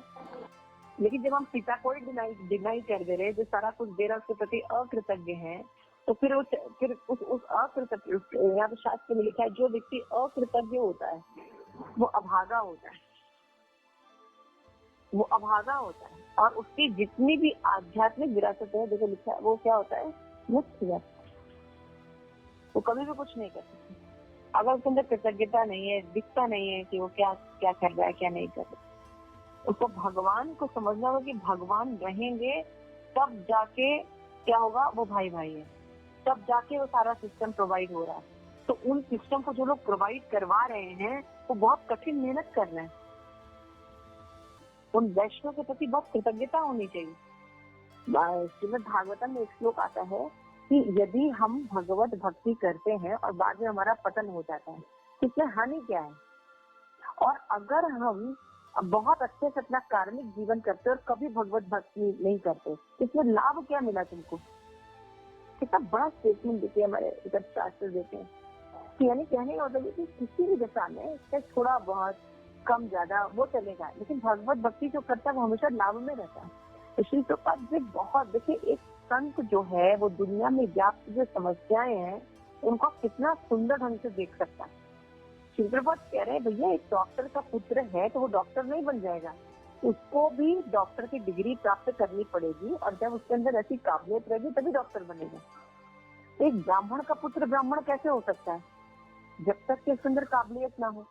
लेकिन जब हम पिता को ही डिनाई कर दे रहे, जो सारा कुछ दे रहा उसके प्रति अकृतज्ञ है, तो फिर उस अकृतज्ञ, यहाँ पे शास्त्र में लिखा है जो व्यक्ति अकृतज्ञ होता है वो अभागा होता है, वो अभागा होता है, और उसकी जितनी भी आध्यात्मिक विरासत है, देखो लिखा है, वो क्या होता है, मुक्त हो जाता है, वो कभी भी कुछ नहीं कर सकता अगर उसके अंदर कृतज्ञता नहीं है, दिखता नहीं है कि वो क्या क्या कर रहा है, क्या नहीं कर रहा। उसको भगवान को समझना होगा कि भगवान रहेंगे तब जाके क्या होगा, वो भाई भाई है, तब जाके वो सारा सिस्टम प्रोवाइड हो रहा है। तो उन सिस्टम को जो लोग प्रोवाइड करवा रहे हैं वो बहुत कठिन मेहनत कर रहे हैं, उन वैष्णव के प्रति बहुत कृतज्ञता होनी चाहिए। श्रीमद् भागवतम में एक श्लोक आता है कि यदि हम भगवत भक्ति करते हैं और बाद में हमारा पतन हो जाता है तो इसमें हानि क्या है, और अगर हम बहुत अच्छे से अपना कार्मिक जीवन करते और कभी भगवत भक्ति नहीं करते, इसमें लाभ क्या मिला तुमको? कितना बड़ा स्टेटमेंट देते हैं हमारे इधर शास्त्र देते हैं कि यानी कहने का मतलब कि किसी भी दशा में इससे थोड़ा बहुत कम ज्यादा वो चलेगा, लेकिन भगवत भक्ति जो करता है वो हमेशा लाभ में रहता है। इसलिए तो बहुत देखिए, एक संत जो है वो दुनिया में व्याप्त जो समस्याएं हैं उनको कितना सुंदर ढंग से देख सकता है। शिवप्रभात कह रहे हैं भैया एक डॉक्टर का पुत्र है तो वो डॉक्टर नहीं बन जाएगा, उसको भी डॉक्टर की डिग्री प्राप्त करनी पड़ेगी, और जब उसके अंदर ऐसी काबिलियत रहेगी तभी डॉक्टर बनेगा। एक ब्राह्मण का पुत्र ब्राह्मण कैसे हो सकता है जब तक कि उसके अंदर काबिलियत ना हो।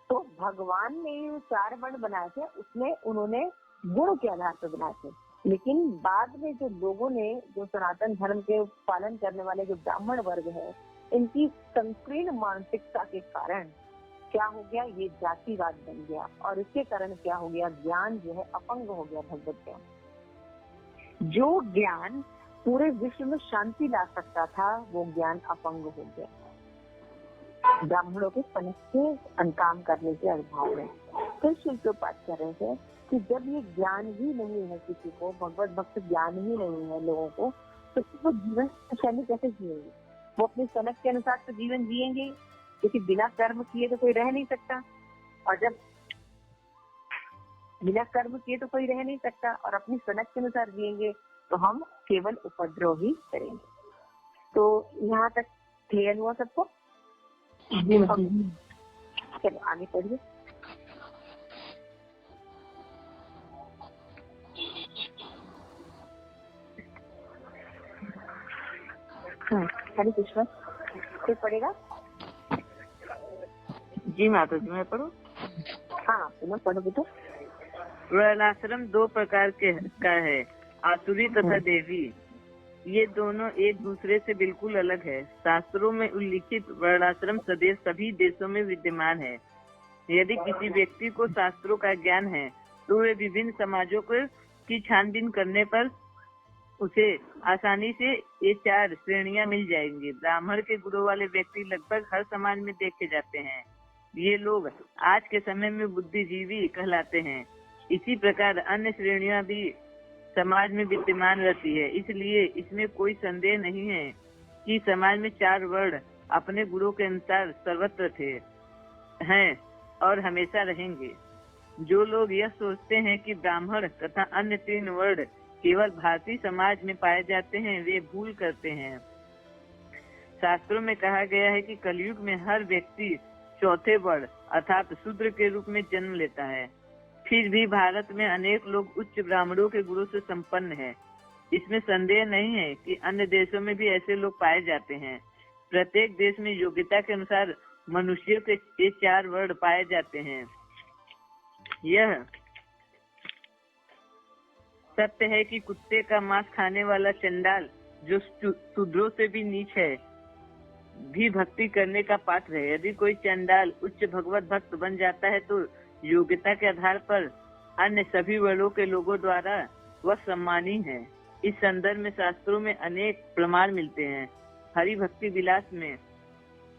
तो भगवान ने 4 वर्ण बनाए थे, उसमें उन्होंने गुण के आधार पर बनाए थे, लेकिन बाद में जो लोगों ने, जो सनातन धर्म के पालन करने वाले जो ब्राह्मण वर्ग है, इनकी संकीर्ण मानसिकता के कारण क्या हो गया, ये जातिवाद बन गया, और इसके कारण क्या हो गया, ज्ञान जो है अपंग हो गया भगवत ज्ञान। जो ज्ञान पूरे विश्व में शांति ला सकता था, वो ज्ञान अपंग हो गया ब्राह्मणों के के काम करने के अभाव में। फिर शिव प्रपात कर रहे थे कि जब ये ज्ञान ही नहीं है किसी को, भगवत भक्त ज्ञान ही नहीं है लोगों को, तो वो जीवन शैली कैसे जिएंगे? वो अपने सनक के अनुसार तो जीवन जिएंगे, क्योंकि बिना कर्म किए तो कोई रह नहीं सकता, और जब बिना कर्म किए तो कोई रह नहीं सकता, और अपनी सनक के अनुसार जिएंगे तो हम केवल उपद्रव ही करेंगे। तो यहाँ तक क्लियर हुआ सबको? चलो आगे पढ़िए। हरे कृष्ण, कोई पढ़ेगा? जी माता जी, मैं पढ़ूं? हाँ तुम्हें पढ़ो बेटा। वर्णाश्रम दो प्रकार का है, आसुरी तथा देवी। ये दोनों एक दूसरे से बिल्कुल अलग है। शास्त्रों में उल्लिखित वर्णाश्रम सदैव सभी देशों में विद्यमान है। यदि किसी व्यक्ति को शास्त्रों का ज्ञान है तो वे विभिन्न समाजों की छानबीन करने पर उसे आसानी से ये चार श्रेणियां मिल जाएंगी। ब्राह्मण के गुणों वाले व्यक्ति लगभग हर समाज में देखे जाते हैं। ये लोग आज के समय में बुद्धिजीवी कहलाते हैं। इसी प्रकार अन्य श्रेणियां भी समाज में विद्यमान रहती है। इसलिए इसमें कोई संदेह नहीं है कि समाज में चार वर्ण अपने गुणों के अनुसार सर्वत्र थे, हैं और हमेशा रहेंगे। जो लोग यह सोचते हैं कि ब्राह्मण तथा अन्य तीन वर्ण केवल भारतीय समाज में पाए जाते हैं, वे भूल करते हैं। शास्त्रों में कहा गया है कि कलयुग में हर व्यक्ति चौथे वर्ण अर्थात शूद्र के रूप में जन्म लेता है। फिर भी भारत में अनेक लोग उच्च ब्राह्मणों के गुणों से संपन्न हैं। इसमें संदेह नहीं है कि अन्य देशों में भी ऐसे लोग पाए जाते हैं। प्रत्येक देश में योग्यता के अनुसार मनुष्यों के ये चार वर्ण पाए जाते हैं। यह सत्य है कि कुत्ते का मांस खाने वाला चंडाल, जो शूद्रों से भी नीच है, भी भक्ति करने का पात्र है। यदि कोई चंडाल उच्च भगवत भक्त बन जाता है तो योग्यता के आधार पर अन्य सभी वर्णों के लोगों द्वारा वह सम्मानी है। इस संदर्भ में शास्त्रों में अनेक प्रमाण मिलते हैं। हरि भक्ति विलास में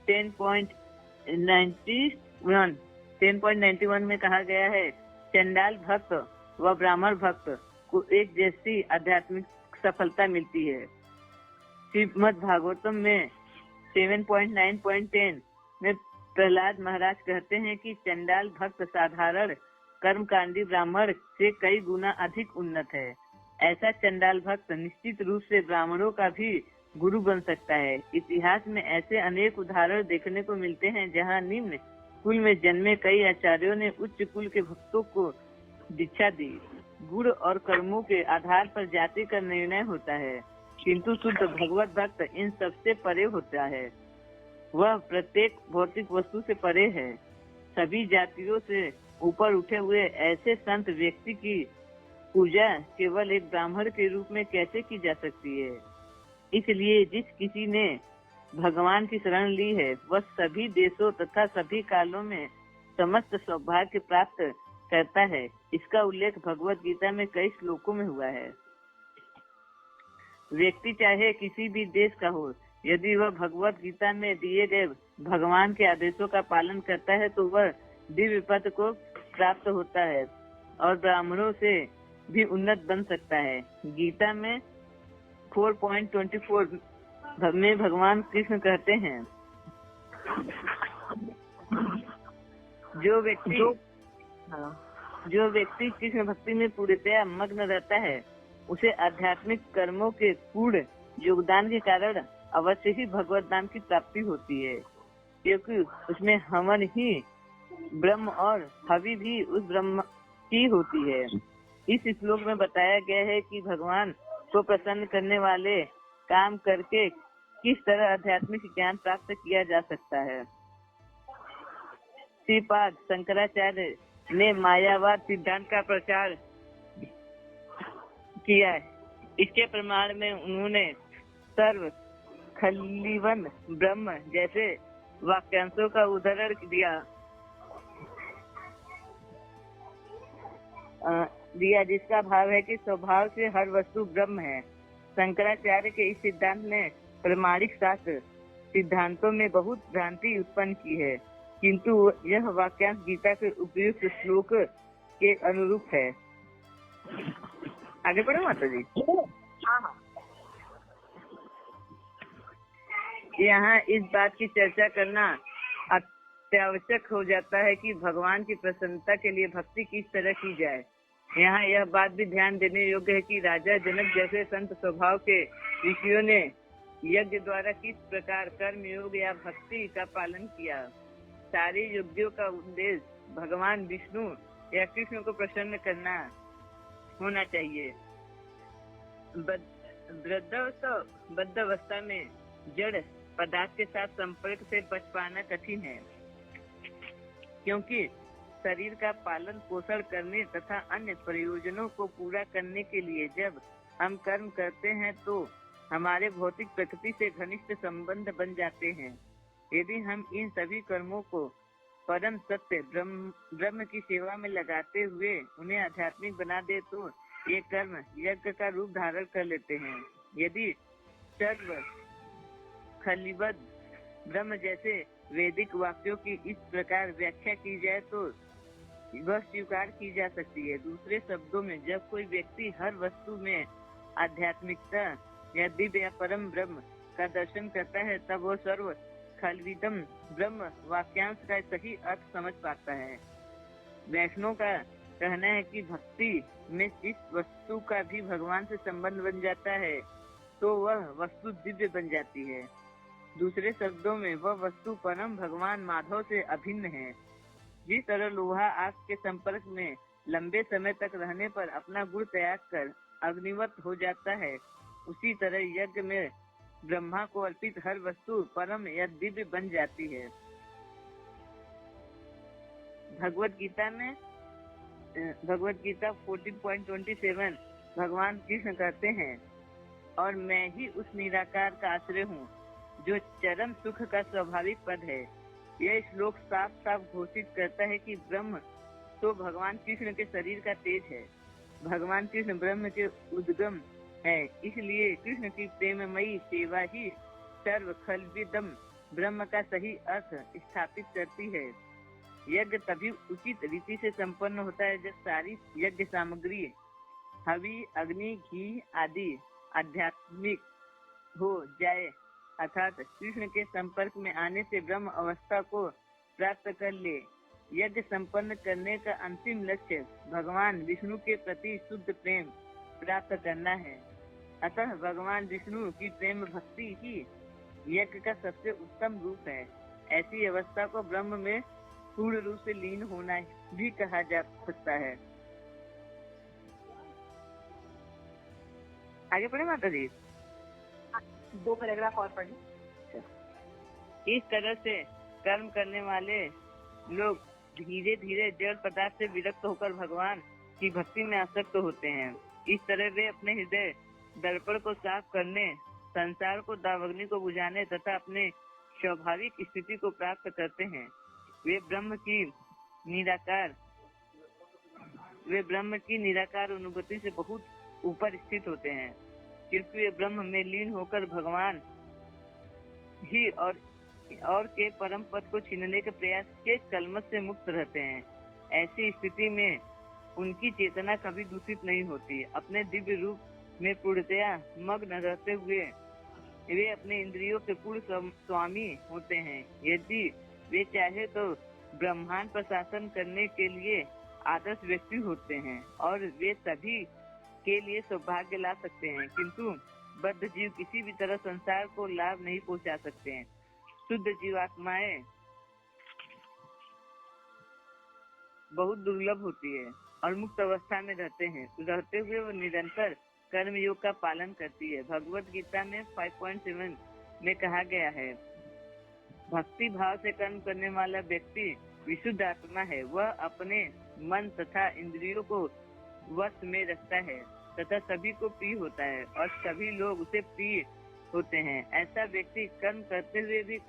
10.91 में कहा गया है, चंडाल भक्त व ब्राह्मण भक्त को एक जैसी आध्यात्मिक सफलता मिलती है। श्रीमद् भागवतम में 7.9.10 में प्रहलाद महाराज कहते हैं कि चंडाल भक्त साधारण कर्मकांडी ब्राह्मण से कई गुना अधिक उन्नत है। ऐसा चंडाल भक्त निश्चित रूप से ब्राह्मणों का भी गुरु बन सकता है। इतिहास में ऐसे अनेक उदाहरण देखने को मिलते हैं जहां निम्न कुल में जन्मे कई आचार्यों ने उच्च कुल के भक्तों को दीक्षा दी। गुण और कर्मों के आधार पर जाति का निर्णय होता है, किंतु शुद्ध भगवत भक्त इन सबसे परे होता है। वह प्रत्येक भौतिक वस्तु से परे है। सभी जातियों से ऊपर उठे हुए ऐसे संत व्यक्ति की पूजा केवल एक ब्राह्मण के रूप में कैसे की जा सकती है? इसलिए जिस किसी ने भगवान की शरण ली है वह सभी देशों तथा सभी कालों में समस्त सौभाग्य प्राप्त करता है। इसका उल्लेख भगवत गीता में कई श्लोकों में हुआ है। व्यक्ति चाहे किसी भी देश का हो, यदि वह भगवत गीता में दिए गए भगवान के आदेशों का पालन करता है तो वह दिव्य पद को प्राप्त होता है और ब्राह्मणों से भी उन्नत बन सकता है। गीता में 4.24 में भगवान कृष्ण कहते हैं, जो व्यक्ति कृष्ण भक्ति में पूर्णतया मग्न रहता है उसे आध्यात्मिक कर्मों के पूर्ण योगदान के कारण अवश्य ही भगवत धाम की प्राप्ति होती है, क्योंकि उसमें हवन ही ब्रह्म और हवि भी उस ब्रह्म की होती है। इस श्लोक में बताया गया है कि भगवान को प्रसन्न करने वाले काम करके किस तरह आध्यात्मिक ज्ञान प्राप्त किया जा सकता है। श्रीपाद शंकराचार्य ने मायावाद सिद्धांत का प्रचार किया है। इसके प्रमाण में उन्होंने सर्व खलीवन ब्रह्म जैसे वाक्यांशों का उदाहरण दिया जिसका भाव है कि स्वभाव से हर वस्तु ब्रह्म है शंकराचार्य के इस सिद्धांत ने प्रामाणिक शास्त्र सिद्धांतों में बहुत भ्रांति उत्पन्न की है, किंतु यह वाक्यांश गीता के उपयुक्त श्लोक के अनुरूप है। आगे बढ़ो माता जी। हाँ हाँ। यहाँ इस बात की चर्चा करना अत्यावश्यक हो जाता है कि भगवान की प्रसन्नता के लिए भक्ति किस तरह की जाए। यहाँ यह बात भी ध्यान देने योग्य है कि राजा जनक जैसे संत स्वभाव के ऋषियों ने यज्ञ द्वारा किस प्रकार कर्म योग या भक्ति का पालन किया। सारे यज्ञों का उद्देश्य भगवान विष्णु या कृष्ण को प्रसन्न करना होना चाहिए। बद्धावस्था में जड़ पदार्थ के साथ संपर्क से बच पाना कठिन है, क्योंकि शरीर का पालन पोषण करने तथा अन्य प्रयोजनों को पूरा करने के लिए जब हम कर्म करते हैं तो हमारे भौतिक प्रकृति से घनिष्ठ संबंध बन जाते हैं। यदि हम इन सभी कर्मों को परम सत्य ब्रह्म की सेवा में लगाते हुए उन्हें आध्यात्मिक बना दे तो ये कर्म यज्ञ का रूप धारण कर लेते हैं। यदि सर्व खलिबद्ध ब्रह्म जैसे वैदिक वाक्यों की इस प्रकार व्याख्या की जाए तो वह स्वीकार की जा सकती है। दूसरे शब्दों में, जब कोई व्यक्ति हर वस्तु में आध्यात्मिकता या दिव्य या परम ब्रह्म का दर्शन करता है, तब वह सर्व खलविदम ब्रह्म वाक्यांश का सही अर्थ समझ पाता है। वैष्णव का कहना है कि भक्ति में जिस वस्तु का भी भगवान से संबंध बन जाता है तो वह वस्तु दिव्य बन जाती है। दूसरे शब्दों में, वह वस्तु परम भगवान माधव से अभिन्न है। जिस तरह लोहा आग के संपर्क में लंबे समय तक रहने पर अपना गुण त्याग कर अग्निवत हो जाता है, उसी तरह यज्ञ में ब्रह्मा को अर्पित हर वस्तु परम या दिव्य बन जाती है। भगवत गीता 14.27 भगवान कृष्ण कहते हैं, और मैं ही उस निराकार का आश्रय हूँ जो चरम सुख का स्वाभाविक पद है। यह श्लोक साफ साफ घोषित करता है कि ब्रह्म तो भगवान कृष्ण के शरीर का तेज है। भगवान कृष्ण ब्रह्म के उद्गम है, इसलिए कृष्ण की प्रेममयी सेवा ही सर्व खलविदम ब्रह्म का सही अर्थ स्थापित करती है। यज्ञ तभी उचित रीति से संपन्न होता है जब सारी यज्ञ सामग्री हवि, अग्नि, घी आदि आध्यात्मिक हो जाए, अर्थात कृष्ण के संपर्क में आने से ब्रह्म अवस्था को प्राप्त कर ले। यज्ञ संपन्न करने का अंतिम लक्ष्य भगवान विष्णु के प्रति शुद्ध प्रेम प्राप्त करना है। अतः भगवान विष्णु की प्रेम भक्ति ही यज्ञ का सबसे उत्तम रूप है। ऐसी अवस्था को ब्रह्म में पूर्ण रूप से लीन होना भी कहा जा सकता है। आगे पढ़े माता जी। 2 पैराग्राफ और पढ़े। इस तरह से कर्म करने वाले लोग धीरे धीरे जड़ पदार्थ से विरक्त होकर भगवान की भक्ति में आसक्त होते हैं। इस तरह वे अपने हृदय दर्पण को साफ करने, संसार को दावाग्नि को बुझाने तथा अपने स्वाभाविक स्थिति को प्राप्त करते हैं। वे ब्रह्म की निराकार अनुभूति से बहुत ऊपर स्थित होते हैं, क्योंकि वे ब्रह्म में लीन होकर भगवान ही और के परम पद को छीनने के प्रयास के कलमश से मुक्त रहते हैं। ऐसी स्थिति में उनकी चेतना कभी दूषित नहीं होती। अपने दिव्य रूप में पूर्णतया मग्न रहते हुए वे अपने इंद्रियों के पूर्ण स्वामी होते हैं। यदि वे चाहे तो ब्रह्मांड पर शासन करने के लिए आदर्श व्यक्ति होते हैं और वे सभी के लिए सौभाग्य ला सकते हैं, किंतु बद्ध जीव किसी भी तरह संसार को लाभ नहीं पहुंचा सकते हैं। शुद्ध जीवात्माएं बहुत दुर्लभ होती है और मुक्त अवस्था में रहते हुए वो निरंतर कर्म योग का पालन करती है। भगवत गीता में 5.7 में कहा गया है, भक्ति भाव से कर्म करने वाला व्यक्ति विशुद्ध आत्मा है। वह अपने मन तथा इंद्रियों को वश में रखता है तथा सभी को प्रिय होता है और सभी लोग उसे प्रिय होते हैं। ऐसा व्यक्ति कर्म करते हुए भी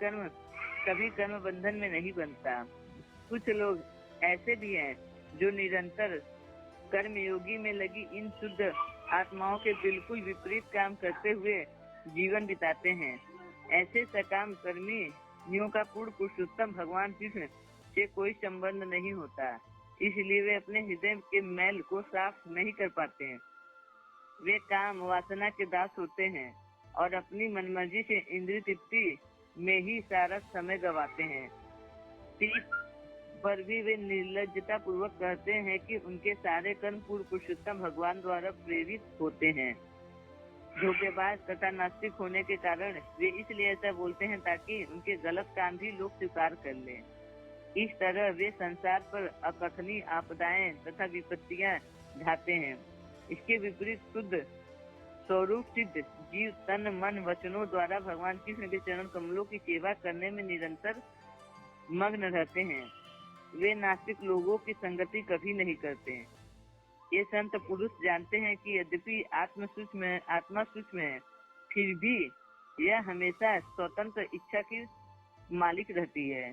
कभी कर्म बंधन में नहीं बनता। कुछ लोग ऐसे भी हैं जो निरंतर कर्म योगी में लगी इन शुद्ध आत्माओं के बिल्कुल विपरीत काम करते हुए जीवन बिताते हैं। ऐसे सकाम कर्मियों का पूर्ण पुरुषोत्तम भगवान कृष्ण से कोई संबंध नहीं होता, इसलिए वे अपने हृदय के मैल को साफ नहीं कर पाते हैं। वे काम वासना के दास होते हैं और अपनी मनमर्जी से इंद्रिय तृप्ति में ही सारा समय गवाते हैं। पीठ पर भी वे निर्लज्जता पूर्वक कहते हैं कि उनके सारे कर्म पूर्ण पुरुषोत्तम भगवान द्वारा प्रेरित होते हैं। धोखेबाज तथा नास्तिक होने के कारण वे इसलिए ऐसा बोलते हैं ताकि उनके गलत काम भी लोग स्वीकार कर लें। इस तरह वे संसार पर अकथनीय आपदाएं तथा विपत्तियां ढाते हैं। इसके विपरीत शुद्ध स्वरूप सिद्ध जीव तन मन वचनों द्वारा भगवान कृष्ण के चरण कमलों की सेवा करने में निरंतर मग्न रहते हैं। वे नास्तिक लोगों की संगति कभी नहीं करते हैं। ये संत पुरुष जानते हैं कि यद्यपि आत्मा सूक्ष्म है, फिर भी यह हमेशा स्वतंत्र इच्छा की मालिक रहती है।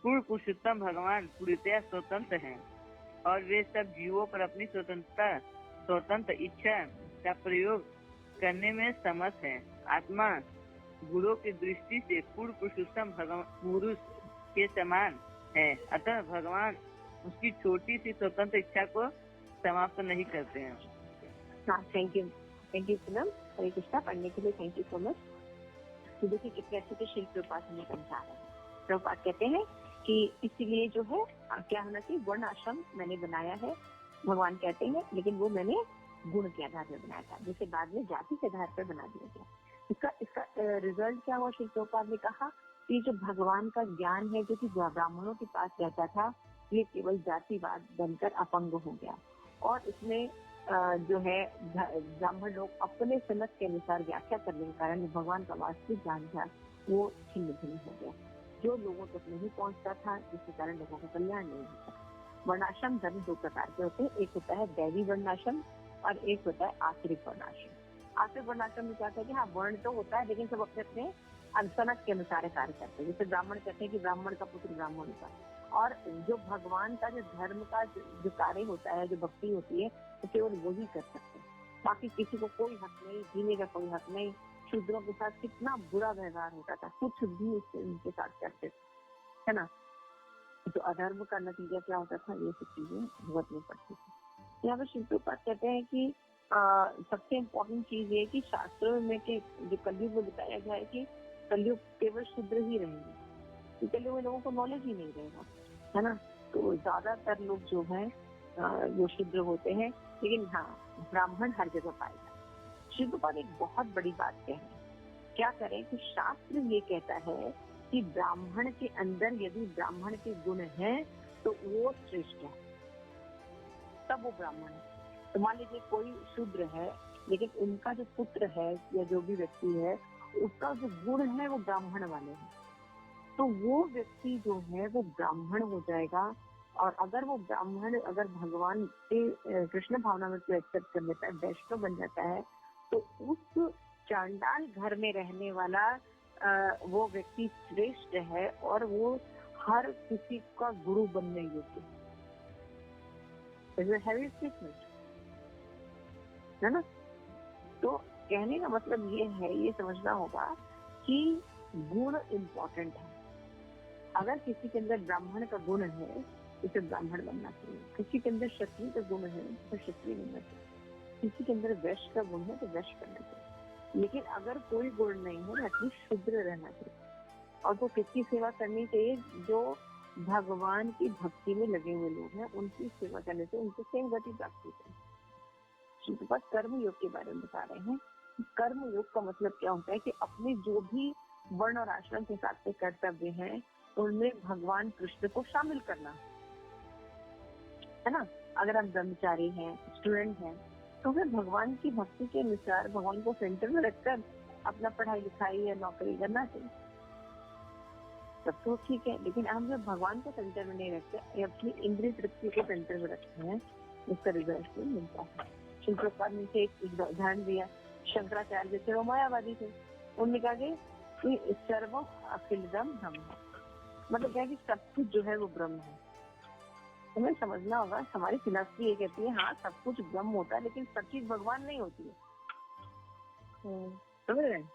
पूर्ण पुरुषोत्तम भगवान पूर्णतया स्वतंत्र हैं और वे सब जीवों पर अपनी स्वतंत्र इच्छा का प्रयोग करने में समर्थ हैं। आत्मा गुरुओं की दृष्टि से पूर्ण पुरुषोत्तम पुरुष के समान है, अतः भगवान उसकी छोटी सी स्वतंत्र इच्छा को समाप्त नहीं करते हैं। हाँ, थैंक यू पूनम। हरे कृष्णा पढ़ने के लिए थैंक यू सो मच। तो देखिए कितने अच्छे से शिल प्रभुपाद हमें समझा रहे हैं। प्रभुपाद कहते हैं कि इसीलिए जो है क्या होना चाहिए, वर्ण आश्रम मैंने बनाया है, भगवान कहते हैं, लेकिन वो मैंने गुण के आधार पर बनाया था, जिसे बाद में जाति के आधार पर बना दिया गया। इसका रिजल्ट क्या हुआ? शिल प्रभुपाद ने कहा कि जो भगवान का ज्ञान है जो कि ब्राह्मणों के पास रहता था, ये केवल जातिवाद बनकर अपंग हो गया और इसमें जो है ब्राह्मण लोग अपने समझ के अनुसार व्याख्या करने के कारण भगवान का वास्तविक ज्ञान था वो छिन्न भिन्न हो गया, जो लोगों तक नहीं पहुंचता था, जिसके कारण लोगों का कल्याण नहीं होता। वर्णाश्रम धर्म दो प्रकार के होते हैं, एक होता है दैवी वर्णाश्रम और एक होता है आश्रित वर्णाश्रम। आश्रित वर्णाश्रम में क्या होता है कि हाँ वर्ण तो होता है लेकिन सब अपने अपने समझ के अनुसार कार्य करते हैं। जैसे ब्राह्मण कहते हैं कि ब्राह्मण का पुत्र ब्राह्मण का, और जो भगवान का जो धर्म का जो कार्य होता है, जो भक्ति होती है, तो केवल वही कर सकते हैं, बाकी किसी को कोई हक नहीं, जीने का कोई हक नहीं। शूद्रों के साथ कितना बुरा व्यवहार होता था, कुछ भी उनके साथ करते थे, है ना। तो अधर्म का नतीजा क्या होता था, ये सब चीजें भुगतनी में पड़ती थी। यहाँ पर शिव प्रभुपाद कहते हैं कि सबसे इम्पोर्टेंट चीज ये कि शास्त्रों में के जो कलयुग में बताया गया है कि कलयुग केवल शूद्र ही रहेंगे, कलयुग में लोगों को नॉलेज ही नहीं रहेगा, है ना। तो ज्यादातर लोग जो है वो शूद्र होते हैं, लेकिन हाँ ब्राह्मण हर जगह पाएगा। शिव प्रभुपाद एक बहुत बड़ी बात कह रहे हैं, क्या करें कि शास्त्र ये कहता है कि ब्राह्मण के अंदर यदि ब्राह्मण के गुण हैं तो वो श्रेष्ठ है, तब वो ब्राह्मण है। तो मान लीजिए कोई शूद्र है लेकिन उनका जो पुत्र है या जो भी व्यक्ति है उसका जो गुण है वो ब्राह्मण वाले हैं, तो वो व्यक्ति जो है वो ब्राह्मण हो जाएगा। और अगर वो ब्राह्मण अगर भगवान के कृष्ण भावना में एक्सेप्ट कर लेता है, वैष्णव बन जाता है, तो उस चांडाल घर में रहने वाला वो व्यक्ति श्रेष्ठ है और वो हर किसी का गुरु बनने योग्य है ना। तो कहने का मतलब ये है, ये समझना होगा कि गुण इम्पोर्टेंट है। अगर किसी के अंदर ब्राह्मण का गुण है उसे ब्राह्मण बनना चाहिए, किसी के अंदर क्षत्रिय का गुण है तो क्षत्रिय बनना चाहिए, किसी के अंदर वैश्य का गुण है तो वैश्य बनना चाहिए। लेकिन अगर कोई गुण नहीं है एटलीस्ट शूद्र रहना चाहिए और तो किसकी सेवा करनी चाहिए, जो भगवान की भक्ति में लगे हुए लोग हैं उनकी सेवा करने से उनको सेम गति प्राप्त होती है। उनके पास कर्म योग के बारे में बता रहे हैं। कर्म योग का मतलब क्या होता है कि अपने जो भी वर्ण और आश्रम के हिसाब से कर्तव्य हैं उनमें भगवान कृष्ण को शामिल करना, है ना। अगर हम ब्रह्मचारी हैं, स्टूडेंट हैं, तो फिर भगवान की भक्ति के अनुसार भगवान को सेंटर में रखकर अपना पढ़ाई लिखाई या नौकरी करना चाहिए, सब तो ठीक है। लेकिन हम जब भगवान को सेंटर में नहीं रखते, अपनी इंद्रिय तृप्ति को सेंटर में रखते हैं, उसका रिजल्ट भी मिलता है। शिव प्रभुपाद ने एक उदाहरण दिया, शंकराचार्य जैसे वो मायावादी थे, उन्होंने कहा कि सर्वम अखिलम ब्रह्म है, मतलब क्या कि सब कुछ जो है वो ब्रह्म है। हमें समझना होगा, हमारी फिलॉसफी ये कहती है हाँ सब कुछ ब्रह्म होता है, लेकिन सब चीज भगवान नहीं होती है। समझ रहे हैं?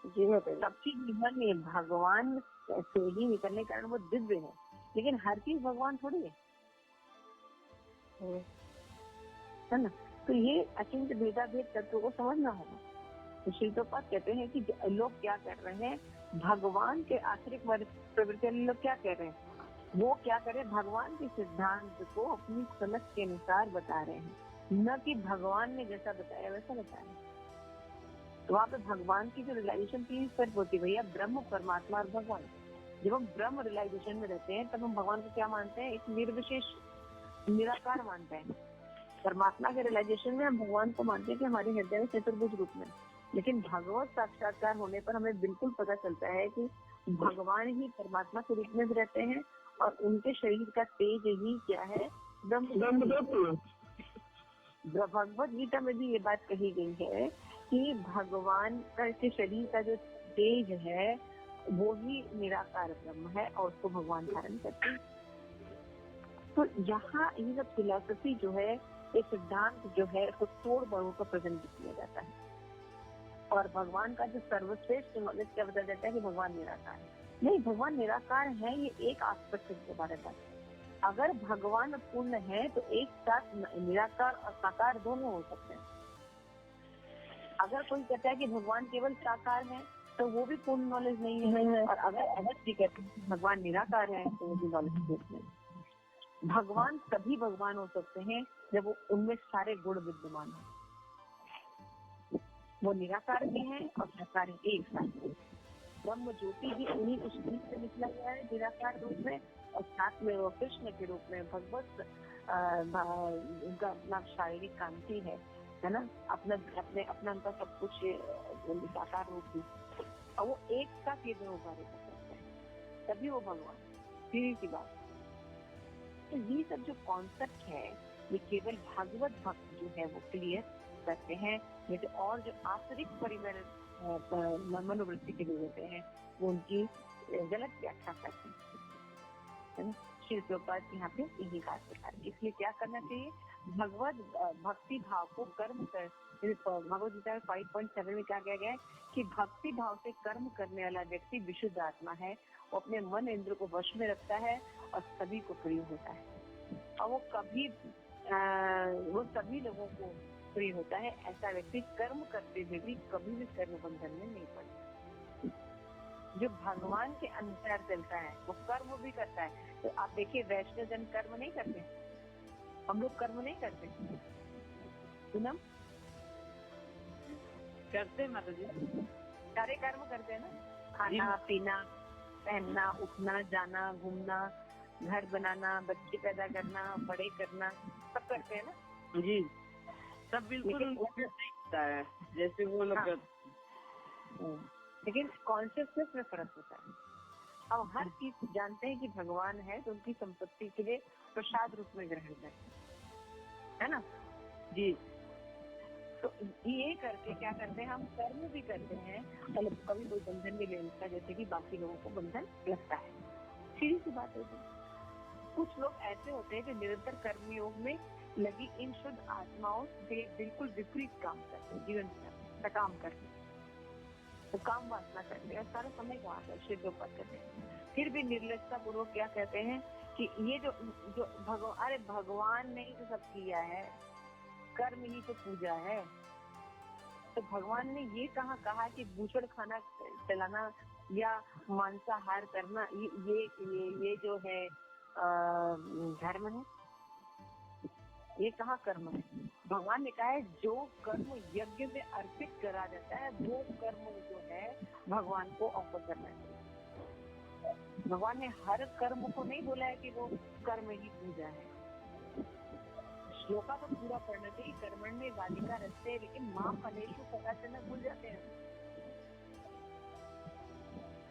जी बताइए। सब चीज भगवान नहीं है, भगवान से ही निकलने के कारण वो दिव्य है, लेकिन हर चीज भगवान थोड़ी है ना। तो ये अचिंत्य भेदाभेद तत्व को समझना होगा। तो श्री प्रभुपाद कहते हैं कि लोग क्या कर रहे हैं, भगवान के आश्रित प्रवृत्ति वाले लोग क्या कर रहे हैं, वो क्या करें, भगवान के सिद्धांत को अपनी समझ के अनुसार बता रहे हैं, न कि भगवान ने जैसा बताया वैसा बता रहे हैं। तो वहाँ पे भगवान की जो रियलाइजेशन की सिर्फ होती है, भैया ब्रह्म परमात्मा और भगवान। जब हम ब्रह्म रियलाइजेशन में रहते हैं तब हम भगवान को क्या मानते हैं, एक निर्विशेष निराकार मानते हैं। परमात्मा के रियलाइजेशन में हम भगवान को मानते हैं कि हमारे हृदय में चतुर्भुज रूप में। लेकिन भगवत साक्षात्कार होने पर हमें बिल्कुल पता चलता है कि भगवान ही परमात्मा के रूप में रहते हैं और उनके शरीर का तेज ही क्या है, ब्रह्म। भगवत गीता में भी ये बात कही गई है कि भगवान का के शरीर का जो तेज है वो ही निराकार ब्रह्म है और उसको भगवान धारण करते हैं। तो यहाँ ये सब फिलॉसफी जो है, ये सिद्धांत जो है, उसको तोड़ मरोड़ कर प्रेजेंट किया जाता है। और भगवान का जो सर्वश्रेष्ठ नॉलेज क्या बताया जाता है कि भगवान निराकार है। नहीं, भगवान निराकार है, ये एक एस्पेक्ट के बारे में। अगर भगवान पूर्ण है तो एक साथ निराकार और साकार दोनों हो सकते हैं। अगर कोई कहता है कि भगवान केवल साकार है तो वो भी पूर्ण नॉलेज नहीं है, और अगर अवश्य कहते हैं कि भगवान निराकार है तो वो भी नॉलेज नहीं है। भगवान तभी भगवान हो सकते हैं जब वो उनमें सारे गुण विद्यमान हो। वो निराकार भी है और साकार है एक साथ। ब्रह्म ज्योति भी उन्हीं उस बीच से निकला गया है निराकार रूप में, और साथ में वो कृष्ण के रूप में भगवत उनका अपना शारीरिक कांति है ना, अपना उनका सब कुछ निराकार रूप भी, और वो एक साथ ये दोनों कार्य कर सकते हैं, तभी वो भगवान। सीधी सी बात। तो ये सब जो कॉन्सेप्ट है ये केवल भागवत भक्त जो है वो क्लियर करते हैं, जैसे और जो आंतरिक परिवर मनोवृत्ति के लोग होते हैं वो उनकी गलत व्याख्या करते हैं। श्री प्रभुपाद यहाँ पे यही बात बता रहे। इसलिए क्या करना चाहिए, भगवत भक्ति भाव को कर्म कर, भगवत गीता 5.7 में क्या कहा गया है कि भक्ति भाव से कर्म करने वाला व्यक्ति विशुद्ध आत्मा है, वो अपने मन इंद्र को वश में रखता है और सभी को प्रिय होता है, और वो सभी लोगों को प्रिय होता है। ऐसा व्यक्ति कर्म करते हुए भी कभी भी कर्म बंधन में नहीं पड़ता। जो भगवान के अनुसार चलता है वो कर्म भी करता है। तो आप देखिए वैष्णव जन कर्म नहीं करते, हम लोग कर्म नहीं करते, पूनम करते माता जी, सारे कर्म करते हैं ना, खाना पीना, पहनना, उठना, जाना, घूमना, घर बनाना, बच्चे पैदा करना, बड़े करना, सब करते हैं ना जी। सब बिल्कुल नहीं होता है जैसे वो लोग लेकिन कॉन्शियसनेस में फर्क होता है। अब हर चीज जानते हैं कि भगवान है तो उनकी संपत्ति के लिए प्रसाद रूप में ग्रहण करते है ना जी। तो ये करके क्या करते हैं, हम कर्म भी करते हैं, मतलब कभी कोई बंधन भी ले लेता है जैसे कि बाकी लोगों को बंधन लगता है। सीधी सी बात होती है। कुछ लोग ऐसे होते हैं जो निरंतर कर्मयोग में लगी इन शुद्ध आत्माओं से बिल्कुल विपरीत काम करते हैं, जीवन काम करते हैं, तो काम वासना करते हैं, सारा समय को आता है शुद्ध करते हैं। फिर भी निर्लजता पूर्वक क्या कहते हैं कि ये जो भगवान ने ही तो सब किया है, कर्म ही तो पूजा है। तो भगवान ने ये कहा कि बूचड़ खाना चलाना या मांसाहार करना ये जो है धर्म है, ये कहाँ कर्म है। भगवान ने कहा है जो कर्म यज्ञ में अर्पित करा जाता है वो कर्म जो है भगवान को ऑफर करना चाहिए। भगवान ने हर कर्म को नहीं बोला है कि वो कर्म ही पूजा है। श्लोका तो पूरा पढ़ना चाहिए, कर्मण में वादिका रचते, लेकिन माँ फलेशु कदाचन भूल जाते हैं।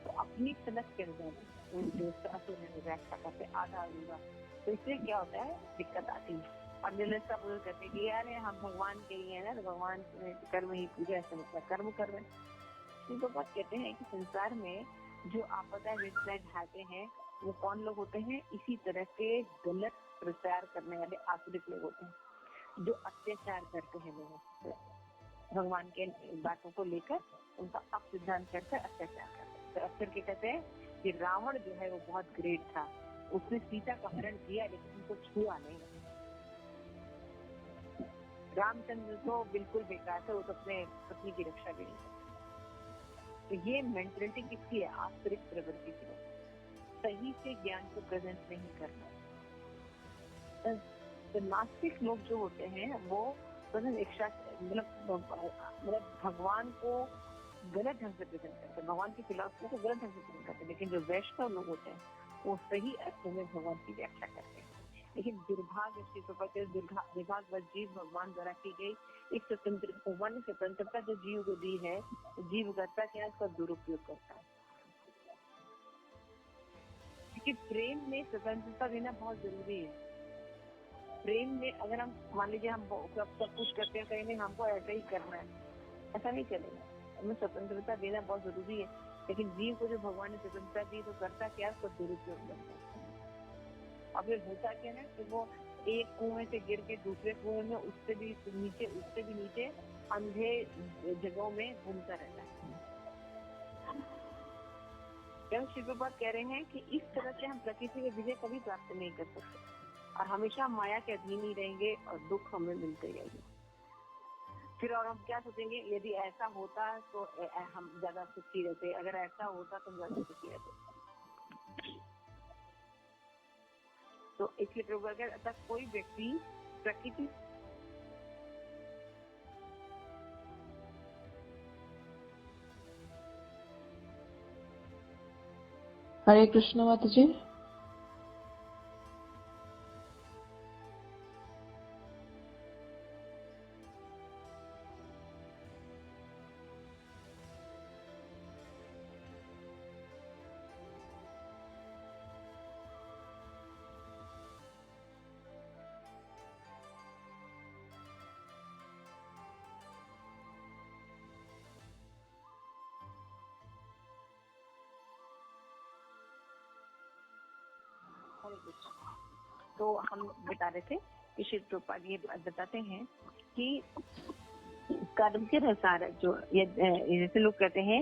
तो अपनी सनक के व्याख्या करते आधा अधूरा, तो इससे क्या होता है, दिक्कत आती है। और निर्लजता पूर्वक कहते हैं कि यार हम भगवान के लिए है ना, तो भगवान कर्म ही पूजा, ऐसा मतलब कर्म कर रहे हैं। तो बात कहते हैं कि संसार में जो आपदा विपदा ढाते हैं वो कौन लोग होते हैं? इसी तरह के गलत प्रचार करने वाले आसुरिक लोग होते हैं, जो अत्याचार करते हैं लोगों पर, भगवान के बातों को लेकर उनका अपसिद्धांत करकर अत्याचार करते हैं। तो अक्सर के कहते हैं कि रावण जो है वो बहुत ग्रेट था, उसने सीता का हरण किया लेकिन उनको छुआ नहीं। रामचंद्र तो बिल्कुल बेकार थे, वो तो अपने पत्नी की रक्षा भी नहीं करते। तो ये मेंटलिटी किसकी है? आंतरिक प्रवृत्ति की है। सही से ज्ञान को प्रेजेंट नहीं करना। तो नास्तिक लोग जो होते हैं वो इच्छा मतलब भगवान को गलत ढंग से प्रेजेंट करते हैं, भगवान की फिलॉसफी को गलत ढंग से प्रेजेंट करते हैं। लेकिन जो वैष्णव लोग होते हैं वो सही अर्थ में भगवान की व्याख्या करते हैं। लेकिन दुर्भाग्य विभागवत जीव भगवान द्वारा की गई एक भगवान ने स्वतंत्रता जो जीव को दी है, जीव करता क्या उसका दुरुपयोग करता है। क्योंकि प्रेम में स्वतंत्रता देना बहुत जरूरी है। प्रेम में अगर हम मान लीजिए हम सब कुछ करते हैं, कहीं नहीं हमको ऐसा ही करना है, ऐसा नहीं चलेगा। हमें स्वतंत्रता देना बहुत जरूरी है। लेकिन जीव को जो भगवान ने स्वतंत्रता दी तो करता क्या? उसका दुरुपयोग करता है। और फिर होता क्या है कि वो एक कुएं से गिर के दूसरे कुएं में उससे भी नीचे अंधे जगहों में घूमता रहता है। शिव प्रभुपाद कह रहे हैं कि इस तरह से हम प्रकृति में विजय कभी प्राप्त नहीं कर सकते और हमेशा माया के अधीन ही रहेंगे और दुख हमें मिलते रहेंगे। फिर और हम क्या सोचेंगे? यदि ऐसा होता तो हम ज्यादा सुखी रहते, अगर ऐसा होता तो हम ज्यादा सुखी रहते। तो इसलिए प्रभु अगर कोई व्यक्ति प्रकृति हरे कृष्ण माता जी। तो हम बता रहे थे कि श्री प्रभुपाद ये बताते हैं कि कर्म के अनुसार जो जैसे लोग कहते हैं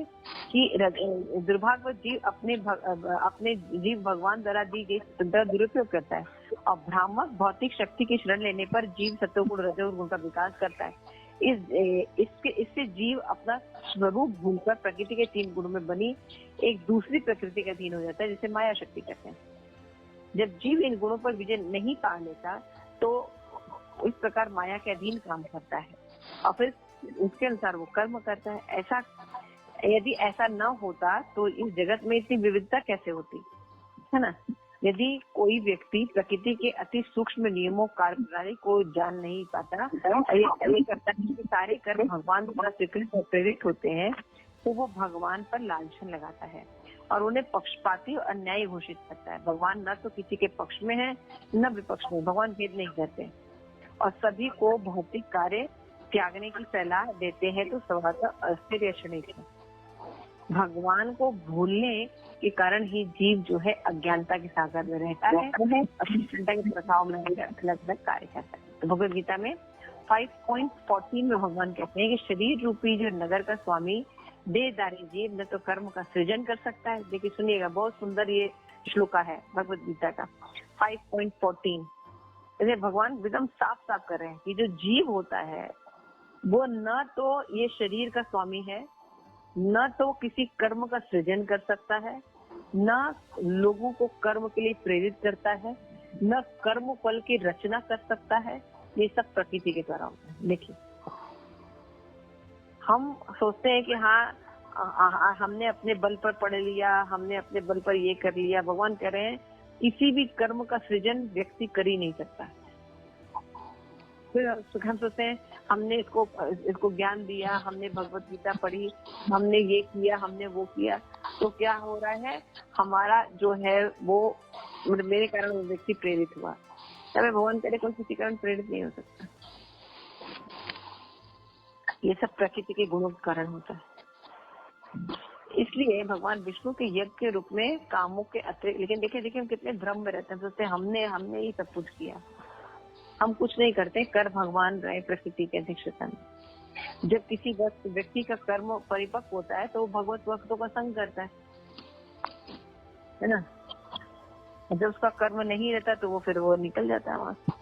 कि दुर्भाग्यवत जीव अपने जीव भगवान द्वारा दी गई स्वतंत्रता दुरुपयोग करता है और भ्रामक भौतिक शक्ति की शरण लेने पर जीव सत्वगुण रजोगुण का विकास करता है। इससे जीव अपना स्वरूप भूलकर प्रकृति के 3 गुणों में बनी एक दूसरी प्रकृति का अधीन हो जाता है, जिसे माया शक्ति कहते हैं। जब जीव इन गुणों पर विजय नहीं पा लेता तो इस प्रकार माया के अधीन काम करता है और फिर उसके अनुसार वो कर्म करता है। यदि ऐसा न होता तो इस जगत में इतनी विविधता कैसे होती, है ना? यदि कोई व्यक्ति प्रकृति के अति सूक्ष्म नियमों कार्य प्रणाली को जान नहीं पाता, ये करता है कि सारे कर्म भगवान द्वारा स्वीकृत और प्रेरित होते हैं, तो वो भगवान पर लांछन लगाता है और उन्हें पक्षपाती और अन्यायी घोषित करता है। भगवान न तो किसी के पक्ष में है न विपक्ष में, भगवान भेद नहीं करते और सभी को भौतिक कार्य त्यागने की सलाह देते हैं, तो स्वभावतः अस्थिर या क्षणिक है। भगवान को भूलने के कारण ही जीव जो है अज्ञानता के सागर में रहता है और चिंता के प्रभाव में अलग अलग कार्य करता है। तो भगवद गीता में 5.14 में भगवान कहते हैं कि शरीर रूपी जो नगर का स्वामी देहधारी जीव न तो कर्म का सृजन कर सकता है। देखिए सुनिएगा, बहुत सुंदर ये श्लोका है भगवद गीता का 5.14। जैसे भगवान एकदम साफ साफ कर रहे हैं कि जो जीव होता है वो न तो ये शरीर का स्वामी है, न तो किसी कर्म का सृजन कर सकता है, न लोगों को कर्म के लिए प्रेरित करता है, न कर्म फल की रचना कर सकता है। ये सब प्रकृति के द्वारा होता है। देखिए हम सोचते हैं कि हाँ हमने अपने बल पर पढ़ लिया, हमने अपने बल पर ये कर लिया। भगवान कह रहे हैं किसी भी कर्म का सृजन व्यक्ति कर ही नहीं सकता। फिर हम सोचते हैं हमने इसको ज्ञान दिया, हमने भगवत गीता पढ़ी, हमने ये किया, हमने वो किया, तो क्या हो रहा है? हमारा जो है वो मेरे कारण वो व्यक्ति प्रेरित हुआ। तब भगवान करे कोई किसी कारण प्रेरित नहीं हो सकता। ये सब प्रकृति के गुणों के कारण होता है। इसलिए भगवान विष्णु के यज्ञ के रूप में कामों के अतिरिक्त, लेकिन देखिए हम कितने भ्रम में रहते हैं, सोचते हैं हमने ही सब कुछ किया। हम कुछ नहीं करते, कर भगवान रहे प्रकृति के अध्यक्षता में। जब किसी व्यक्ति का कर्म परिपक्व होता है तो वो भगवत भक्तों का संग करता है ना। जब उसका कर्म नहीं रहता तो वो निकल जाता है वहां से।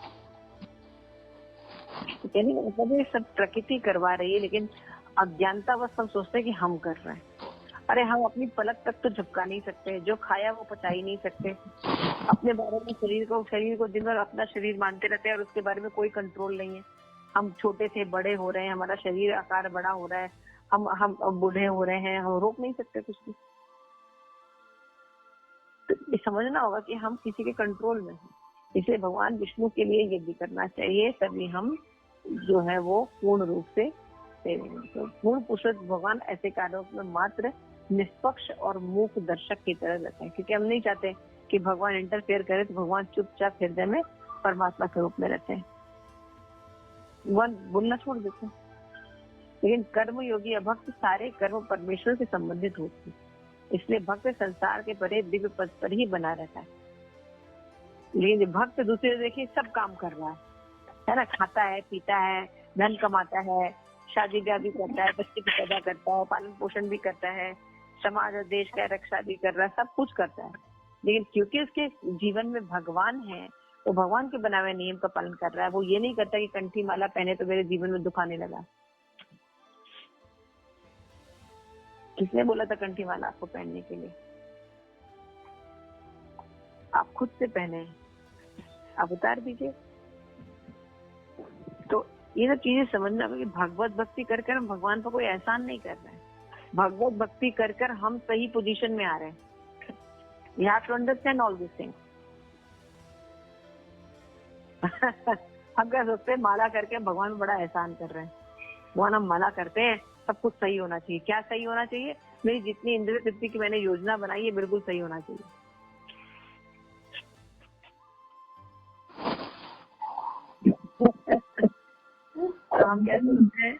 तो कहने का मतलब ये सब प्रकृति करवा रही है, लेकिन अज्ञानता बस हम सोचते हैं कि हम कर रहे हैं। अरे हम अपनी पलक तक तो झपका नहीं सकते, जो खाया वो पचा ही नहीं सकते। अपने बारे में शरीर को दिन भर अपना शरीर मानते रहते हैं और उसके बारे में कोई कंट्रोल नहीं है। हम छोटे से बड़े हो रहे हैं, हमारा शरीर आकार बड़ा हो रहा है, हम बूढ़े हो रहे हैं, हम रोक नहीं सकते कुछ भी। तो ये समझना होगा कि हम किसी के कंट्रोल में हैं। इसलिए भगवान विष्णु के लिए यज्ञ करना चाहिए, तभी हम जो है वो पूर्ण रूप से तो पूर्ण पुरुषोत्तम भगवान ऐसे कार्यों में मात्र निष्पक्ष और मूक दर्शक की तरह रहते हैं, क्योंकि हम नहीं चाहते कि भगवान इंटरफेयर करे। तो भगवान चुपचाप हृदय में परमात्मा के रूप में रहते हैं, भगवान बोलना छोड़ देते हैं। लेकिन कर्म योगी अभक्त सारे कर्म परमेश्वर से संबंधित होते हैं, इसलिए भक्त संसार के परे दिव्य पद पर ही बना रहता है। लेकिन भक्त दूसरे देखिए सब काम कर रहा है ना, खाता है, पीता है, धन कमाता है, शादी ब्याह भी करता है, बच्चे भी पैदा करता है, पालन पोषण भी करता है, समाज और देश का रक्षा भी कर रहा है, सब कुछ करता है। लेकिन क्योंकि उसके जीवन में भगवान है, वो भगवान के बनाए नियम का पालन कर रहा है। वो ये नहीं करता कि कंठी माला पहने तो मेरे जीवन में दुख आने लगा। किसने बोला था कंठी माला आपको पहनने के लिए? आप खुद से पहने, आप उतार दीजिए। तो ये सब चीजें समझना कि भगवत भक्ति कर कर हम भगवान पर कोई एहसान नहीं कर रहे हैं। भगवत भक्ति कर कर हम सही पोजीशन में आ रहे हैं। You have to understand all these things. हम क्या सोचते हैं, माला करके हम भगवान में बड़ा एहसान कर रहे हैं। भगवान हम माला करते हैं, सब कुछ सही होना चाहिए। क्या सही होना चाहिए? मेरी जितनी इंद्रिय तृप्ति की मैंने योजना बनाई है बिल्कुल सही होना चाहिए। तो हम क्या सोचते हैं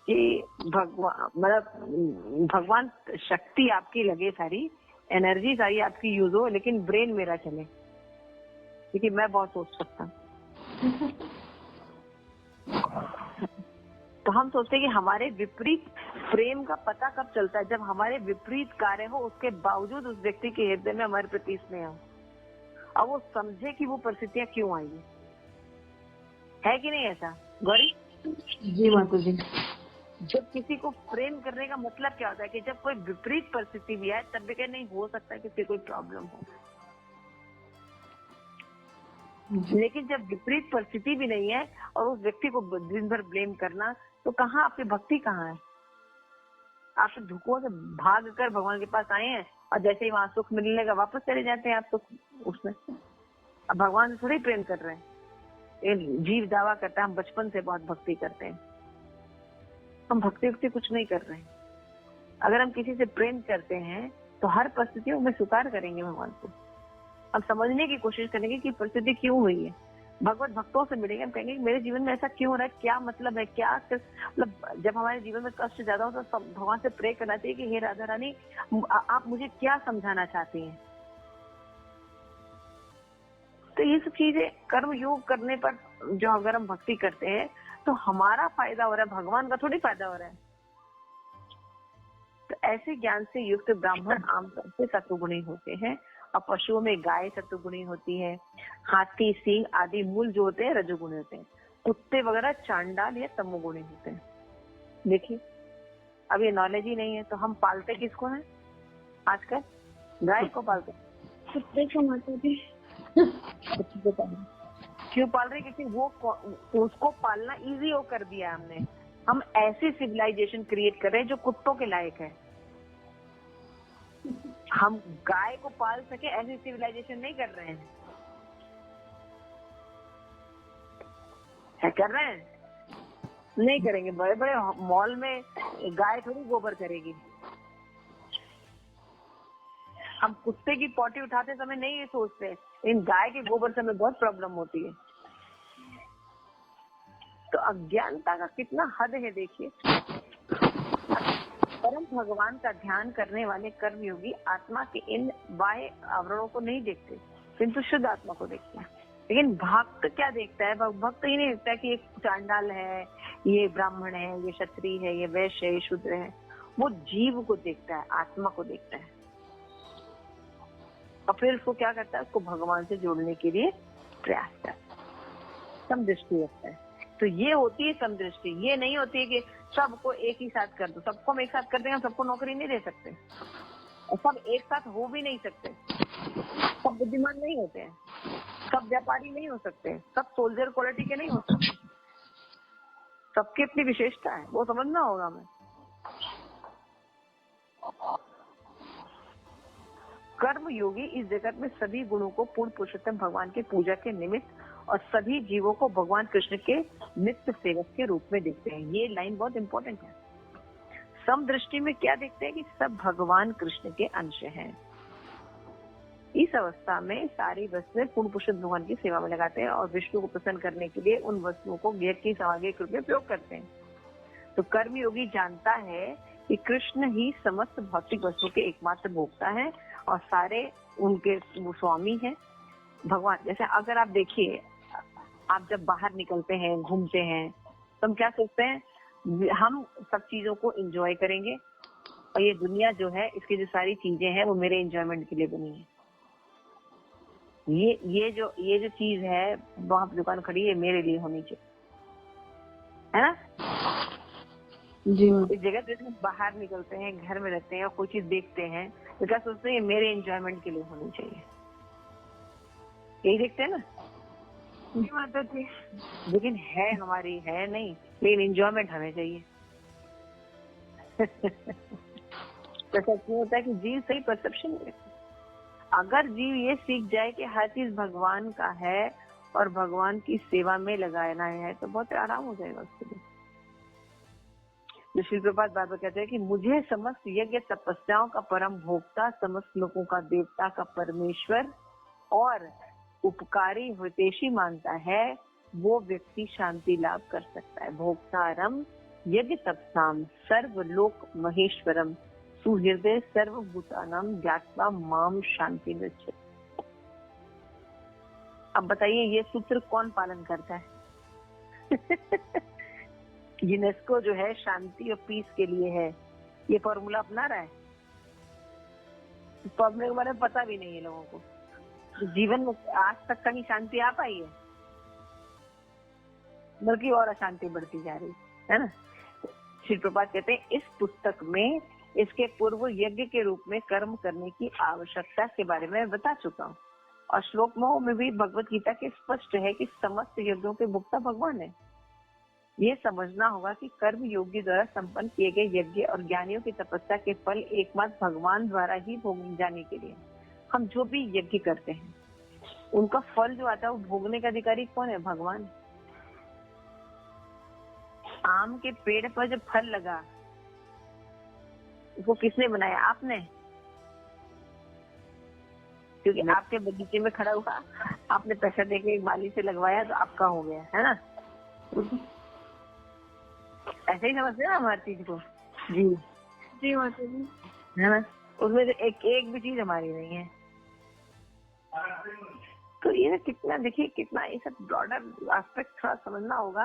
कि भगवान शक्ति आपकी लगे, सारी एनर्जी सारी आपकी यूज हो, लेकिन ब्रेन मेरा चले, क्योंकि मैं बहुत सोच सकता हूँ। तो हम सोचते हैं कि हमारे विपरीत प्रेम का पता कब चलता है? जब हमारे विपरीत कार्य हो, उसके बावजूद उस व्यक्ति के हृदय में हमारे प्रति स्नेह हो, और वो समझे कि वो परिस्थितियां क्यों आई है कि नहीं ऐसा गौरी? जी माता जी। जब किसी को प्रेम करने का मतलब क्या होता है कि जब कोई विपरीत परिस्थिति भी आए तब भी क्या नहीं हो सकता है कि कोई प्रॉब्लम हो। लेकिन जब विपरीत परिस्थिति भी नहीं है और उस व्यक्ति को दिन भर ब्लेम करना, तो कहाँ आपकी भक्ति कहाँ है? आप तो दुखों से भाग कर भगवान के पास आए हैं और जैसे ही वहां सुख मिलने का वापस चले जाते हैं आप तो उसमें। अब भगवान थोड़ी प्रेम कर रहे हैं। जीव दावा करता है हम बचपन से बहुत भक्ति करते हैं। हम भक्ति कुछ नहीं कर रहे हैं। अगर हम किसी से प्रेम करते हैं तो हर परिस्थितियों में स्वीकार करेंगे भगवान को। हम समझने की कोशिश करेंगे कि परिस्थिति क्यों हुई है। भगवत भक्तों से मिलेंगे, हम कहेंगे मेरे जीवन में ऐसा क्यों हो रहा है, क्या मतलब है, क्या मतलब। जब हमारे जीवन में कष्ट ज्यादा हो तो भगवान से प्रे करना चाहिए कि हे राधा रानी, आप मुझे क्या समझाना चाहती हैं। तो ये सब चीजें कर्म योग करने पर जो अगर हम भक्ति करते हैं तो हमारा फायदा हो रहा है, भगवान का थोड़ी फायदा हो रहा है। तो ऐसे ज्ञान से युक्त ब्राह्मण आमतौर से सत्वगुणी होते हैं, और पशुओं में गाय सत्वगुणी होती है, हाथी सिंह आदि मूल जो होते हैं रजोगुणी होते हैं, कुत्ते वगैरह चांडाल या तमोगुणी होते हैं। देखिए अब ये नॉलेज ही नहीं है तो हम पालते किसको हैं आजकल? गाय को पालते, कुत्ते को माता जी। क्यों पाल रहे? क्योंकि वो उसको पालना इजी हो कर दिया हमने। हम ऐसी सिविलाइजेशन क्रिएट कर रहे हैं जो कुत्तों के लायक है। हम गाय को पाल सके ऐसी सिविलाइजेशन नहीं कर रहे हैं। कर रहे हैं? नहीं करेंगे। बड़े बड़े मॉल में गाय थोड़ी गोबर करेगी। हम कुत्ते की पॉटी उठाते समय नहीं ये सोचते, इन गाय के गोबर से हमें बहुत प्रॉब्लम होती है। तो अज्ञानता का कितना हद है देखिए। परम भगवान का ध्यान करने वाले कर्मयोगी आत्मा के इन बाह्य आवरणों को नहीं देखते, किंतु शुद्ध आत्मा को देखते हैं। लेकिन भक्त क्या देखता है? भक्त ही नहीं देखता कि ये चांडाल है, ये ब्राह्मण है, ये क्षत्रिय है, ये वैश्य है, ये शूद्र है। वो जीव को देखता है, आत्मा को देखता है, और फिर उसको क्या करता है? उसको भगवान से जोड़ने के लिए प्रयास करता है, समदृष्टि रखता है। तो ये होती है समदृष्टि। ये नहीं होती है कि सबको एक ही साथ कर दो। सबको हम एक साथ कर देंगे, हम सबको नौकरी नहीं दे सकते, और सब एक साथ हो भी नहीं सकते। सब बुद्धिमान नहीं होते हैं, सब व्यापारी नहीं हो सकते, सब सोल्जर क्वालिटी के नहीं हो सकते। सबकी अपनी विशेषता है, वो समझना होगा हमें। कर्म योगी इस जगत में सभी गुणों को पूर्ण पुरुषोत्तम भगवान के पूजा के निमित्त और सभी जीवों को भगवान कृष्ण के नित्य सेवक के रूप में देखते हैं। ये लाइन बहुत इंपॉर्टेंट है। समदृष्टि में क्या देखते हैं? कि सब भगवान कृष्ण के अंश हैं। इस अवस्था में सारी वस्तुएं पूर्ण पुरुषोत्तम भगवान की सेवा में लगाते हैं और विष्णु को प्रसन्न करने के लिए उन वस्तुओं को ज्ञ की सामग्री के रूप में उपयोग करते हैं। तो कर्मयोगी जानता है कि कृष्ण ही समस्त भौतिक वस्तुओं के एकमात्र भोक्ता है और सारे उनके स्वामी हैं। भगवान जैसे अगर आप देखिए, आप जब बाहर निकलते हैं, घूमते हैं, तो हम क्या सोचते हैं? हम सब चीजों को एंजॉय करेंगे और ये दुनिया जो है, इसकी जो सारी चीजें हैं वो मेरे एंजॉयमेंट के लिए बनी है। ये जो चीज है, वहां पर दुकान खड़ी है, मेरे लिए होनी चाहिए, है ना? जी इस जगह से बाहर निकलते हैं, घर में रहते हैं और कोई चीज देखते हैं तो क्या सोचते हैं? ये मेरे एंजॉयमेंट के लिए होनी चाहिए। यही देखते हैं ना? माता जी, लेकिन है हमारी है नहीं, लेकिन एंजॉयमेंट हमें चाहिए। तो सच में होता है कि जीव सही परसेप्शन में, अगर जीव ये सीख जाए कि हर चीज भगवान का है और भगवान की सेवा में लगाना है, तो बहुत आराम हो जाएगा उसके लिए। जो श्री प्रभुपाद बाबा कहते हैं कि मुझे समस्त यज्ञ तपस्याओं का परम भोक्ता, समस्त लोगों का देवता का परमेश्वर और उपकारी हितैषी मानता है, वो व्यक्ति शांति लाभ कर सकता है। भोक्तारम यज्ञ तपसाम सर्वलोक महेश्वरम सुहृदय सर्वभूतानाम ज्ञात्वा माम शांति गच्छति। अब बताइए ये सूत्र कौन पालन करता है? यूनेस्को जो है शांति और पीस के लिए है, ये फॉर्मूला अपना रहा है। इस फॉर्मूले के बारे में पता भी नहीं है लोगों को। जीवन में आज तक कहीं शांति आ पाई है? बल्कि और अशांति बढ़ती जा रही है ना। श्री प्रभुपाद कहते हैं इस पुस्तक में इसके पूर्व यज्ञ के रूप में कर्म करने की आवश्यकता के बारे में बता चुका हूँ, और श्लोक में भी भगवत गीता के स्पष्ट है कि समस्त यज्ञों के भोक्ता भगवान है। ये समझना होगा कि कर्म योगी द्वारा संपन्न किए गए यज्ञ और ज्ञानियों की तपस्या के फल एकमात्र भगवान द्वारा ही भोगे जाने के लिए हम जो भी यज्ञ करते हैं, उनका फल जो आता है वो भोगने का अधिकारी कौन है? भगवान। आम के पेड़ पर जब फल लगा, उसको किसने बनाया? आपने। क्योंकि आपके बगीचे में खड़ा हुआ, आपने पैसा देके एक माली से लगवाया तो आपका हो गया, है ना? ऐसे ही समझते हैं हम हर चीज को। जी जी माता जी। है ना? उसमें से एक भी चीज हमारी नहीं है। तो ये कितना, देखिए कितना ये सब ब्रॉडर एस्पेक्ट थोड़ा समझना होगा,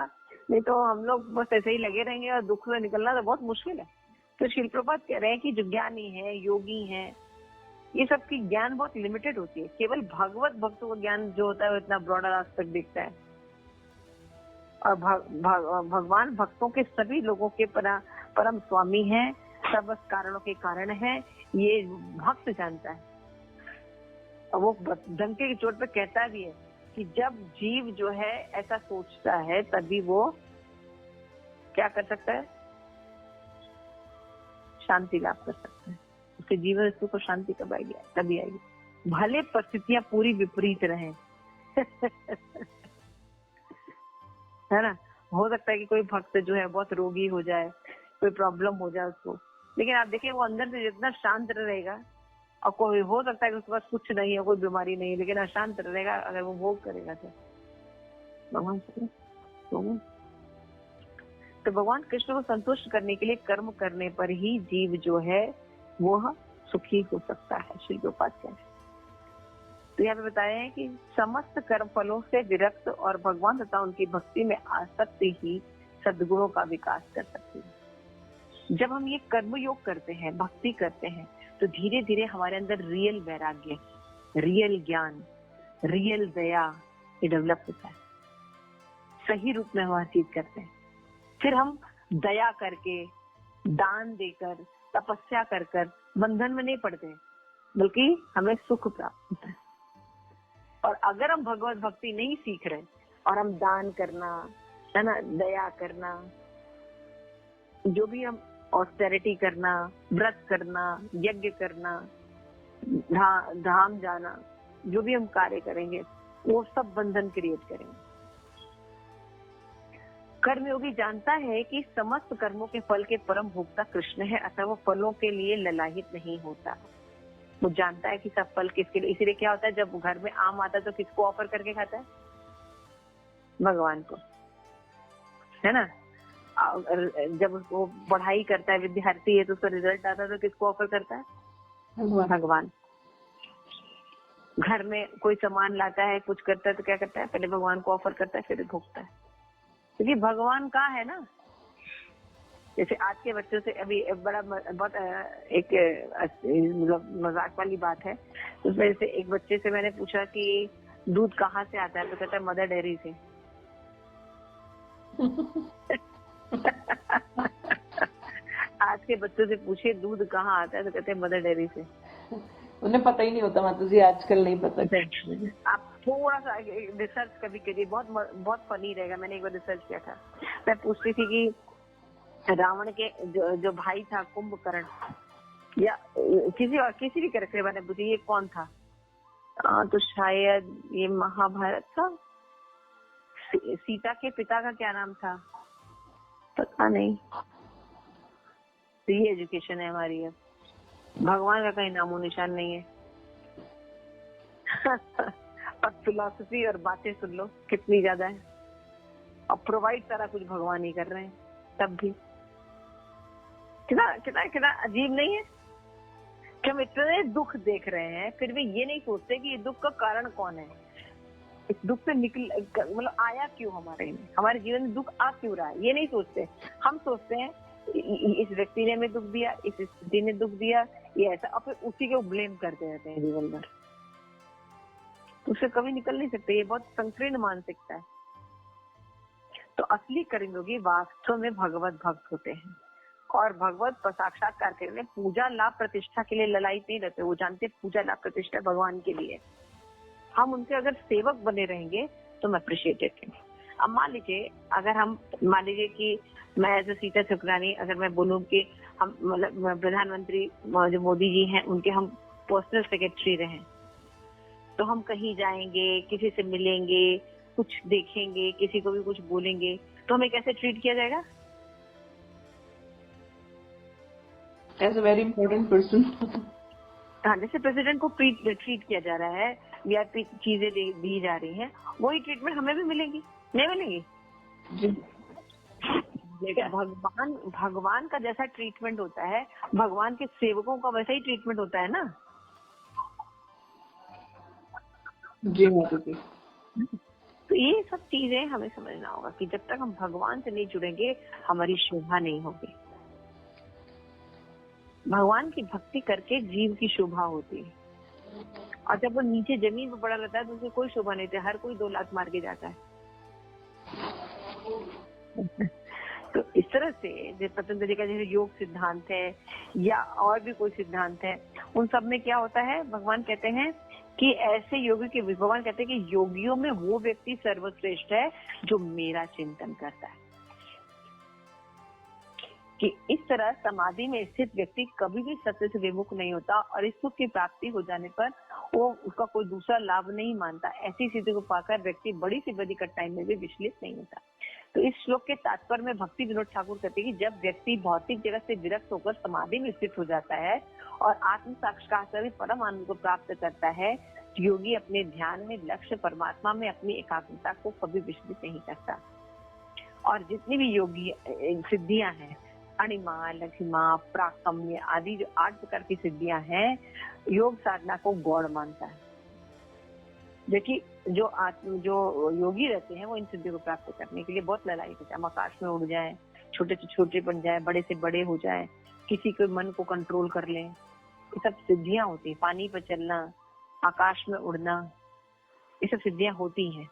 नहीं तो हम लोग बस ऐसे ही लगे रहेंगे और दुख से निकलना तो बहुत मुश्किल है। तो श्री प्रभुपाद कह रहे हैं कि जो ज्ञानी है, योगी है, ये सब की ज्ञान बहुत लिमिटेड होती है। केवल भगवत भक्तों का ज्ञान जो होता है वो इतना ब्रॉडर एस्पेक्ट दिखता है, और भगवान भक्तों के सभी लोगों के परम स्वामी हैं, सब कारणों के कारण है, ये भक्त जानता है। और वो डंके की चोट पे कहता भी है कि जब जीव जो है ऐसा सोचता है तभी वो क्या कर सकता है? शांति लाभ कर सकता है। उसके जीवन सुख को शांति कब आएगी? तभी आएगी, भले परिस्थितियां पूरी विपरीत रहें। है ना? हो सकता है कि कोई भक्त जो है बहुत रोगी हो जाए, कोई प्रॉब्लम हो जाए उसको, लेकिन आप देखिए वो अंदर से जितना शांत रहेगा, और कोई हो सकता है कि उसके पास कुछ नहीं है, कोई बीमारी नहीं है, लेकिन अशांत रहेगा अगर वो भोग करेगा तो भगवान तो भगवान कृष्ण को संतुष्ट करने के लिए कर्म करने पर ही जीव जो है वो सुखी हो सकता है। श्री प्रभुपाद कहते हैं। तो यहाँ पे बताया है कि समस्त कर्म फलों से विरक्त और भगवान तथा उनकी भक्ति में आसक्ति ही सद्गुणों का विकास कर सकती है। जब हम ये कर्म योग करते हैं, भक्ति करते हैं, तो धीरे धीरे हमारे अंदर रियल वैराग्य, रियल ज्ञान, रियल दया ये डेवलप होता है। सही रूप में हम हर चीज करते हैं। फिर हम दया करके, दान देकर, तपस्या कर कर बंधन में नहीं पड़ते, बल्कि हमें सुख प्राप्त होता है। और अगर हम भगवत भक्ति नहीं सीख रहे और हम दान करना, है ना, दया करना, जो भी हम ऑस्टेरिटी करना, व्रत करना, यज्ञ करना, धाम जाना, जो भी हम कार्य करेंगे वो सब बंधन क्रिएट करेंगे। कर्मयोगी जानता है कि समस्त कर्मों के फल के परम भोक्ता कृष्ण है, अतः वो फलों के लिए ललाहित नहीं होता। वो जानता है कि सब फल किसके लिए, इसीलिए क्या होता है जब घर में आम आता है तो किसको ऑफर करके खाता है? भगवान को, है ना। जब वो पढ़ाई करता है, विद्यार्थी है, तो उसका रिजल्ट आता है तो किसको ऑफर करता है? भगवान। घर में कोई सामान लाता है, कुछ करता है तो क्या करता है? पहले भगवान को ऑफर करता है, फिर भोगता है, क्योंकि भगवान का है ना। जैसे आज के बच्चों से अभी बड़ा बहुत एक मतलब मजाक वाली बात है, उसमें जैसे एक बच्चे से मैंने पूछा कि दूध कहाँ से आता है, तो कहता है मदर डेयरी से। आज के बच्चों से पूछे दूध कहाँ आता है, तो कहते हैं मदर डेयरी से। उन्हें पता ही नहीं होता माता जी, आजकल नहीं पता। आप थोड़ा सा रिसर्च कभी करिए, बहुत फनी रहेगा। मैंने एक बार रिसर्च किया था, मैं पूछती थी कि रावण के जो भाई था कुंभकर्ण, या किसी भी कैरेक्टर मैंने पूछी ये कौन था, तो शायद ये महाभारत था। सीता के पिता का क्या नाम था पता नहीं। तो ये एजुकेशन है हमारी। अब भगवान का कहीं नामो निशान नहीं है। और फिलॉसफी और बातें सुन लो कितनी ज्यादा है, और प्रोवाइड सारा कुछ भगवान ही कर रहे हैं, तब भी कितना कितना कितना अजीब नहीं है कि हम इतने दुख देख रहे हैं, फिर भी ये नहीं सोचते कि ये दुख का कारण कौन है, इस दुख से मतलब आया क्यों हमारे जीवन में दुख आ क्यों रहा है, ये नहीं सोचते। हम सोचते हैं इस व्यक्ति ने हमें दुख दिया, इस स्थिति ने दुख दिया, ये ऐसा, और फिर उसी को ब्लेम करते रहते हैं जीवन भर। तो उससे कभी निकल नहीं सकते। ये बहुत संकीर्ण मानसिकता है। तो असली कर्मयोगी वास्तव में भगवत भक्त होते हैं और भगवत साक्षात्कार के लिए पूजा लाभ प्रतिष्ठा के लिए ललायत नहीं रहते। वो जानते पूजा लाभ प्रतिष्ठा भगवान के लिए। हम उनके अगर सेवक बने रहेंगे तो हम अप्रिशिएटेड हैं। अब मान लीजिए कि मैं एज सीता सुखरानी अगर मैं बोलूँ कि हम मतलब प्रधानमंत्री जो मोदी जी हैं उनके हम पर्सनल सेक्रेटरी रहे, तो हम कहीं जाएंगे, किसी से मिलेंगे, कुछ देखेंगे, किसी को भी कुछ बोलेंगे, तो हमें कैसे ट्रीट किया जाएगा? As a very important person. हाँ, जैसे प्रेसिडेंट को ट्रीट किया जा रहा है, वीआईपी चीजें दी जा रही हैं, वही ट्रीटमेंट हमें भी मिलेगी, नहीं मिलेगी? भगवान का जैसा ट्रीटमेंट होता है, भगवान के सेवकों का वैसा ही ट्रीटमेंट होता है ना। जी माता जी। तो ये सब चीजें हमें समझना होगा कि जब तक हम भगवान से नहीं जुड़ेंगे हमारी शोभा नहीं होगी। भगवान की भक्ति करके जीव की शोभा होती है, और जब वो नीचे जमीन पर पड़ा रहता है तो उसकी कोई शोभा नहीं होती। हर कोई 2 लात मार के जाता है। तो इस तरह से जैसे पतंजलि का जैसे योग सिद्धांत है या और भी कोई सिद्धांत है, उन सब में क्या होता है, भगवान कहते हैं कि ऐसे योगी के भगवान कहते हैं कि योगियों में वो व्यक्ति सर्वश्रेष्ठ है जो मेरा चिंतन करता है। कि इस तरह समाधि में स्थित व्यक्ति कभी भी सत्य से विमुख नहीं होता और इस सुख की प्राप्ति हो जाने पर वो उसका कोई दूसरा लाभ नहीं मानता। ऐसी स्थिति को पाकर व्यक्ति बड़ी से बड़ी कठिनाई में भी विचलित नहीं होता। तो इस श्लोक के तात्पर्य में भक्ति विनोद ठाकुर कहते हैं कि जब व्यक्ति भौतिक जगत से विरक्त होकर समाधि में स्थित हो जाता है और आत्म साक्षात्कार से परम आनंद को प्राप्त करता है, योगी अपने ध्यान में लक्ष्य परमात्मा में अपनी एकाग्रता को कभी विचलित नहीं करता। और जितनी भी योगी सिद्धियां हैं, अणिमा, लघिमा, प्राकम्य आदि जो 8 प्रकार की सिद्धियां हैं, योग साधना को गौड़ मानता है। देखिए जो योगी रहते हैं वो इन सिद्धियों को प्राप्त करने के लिए बहुत लड़ाई करते हैं। हम आकाश में उड़ जाए, छोटे से छोटे बन जाए, बड़े से बड़े हो जाए, किसी के मन को कंट्रोल कर लें, ये सब सिद्धियां होती है। पानी पर चलना, आकाश में उड़ना, ये सब सिद्धियां होती हैं,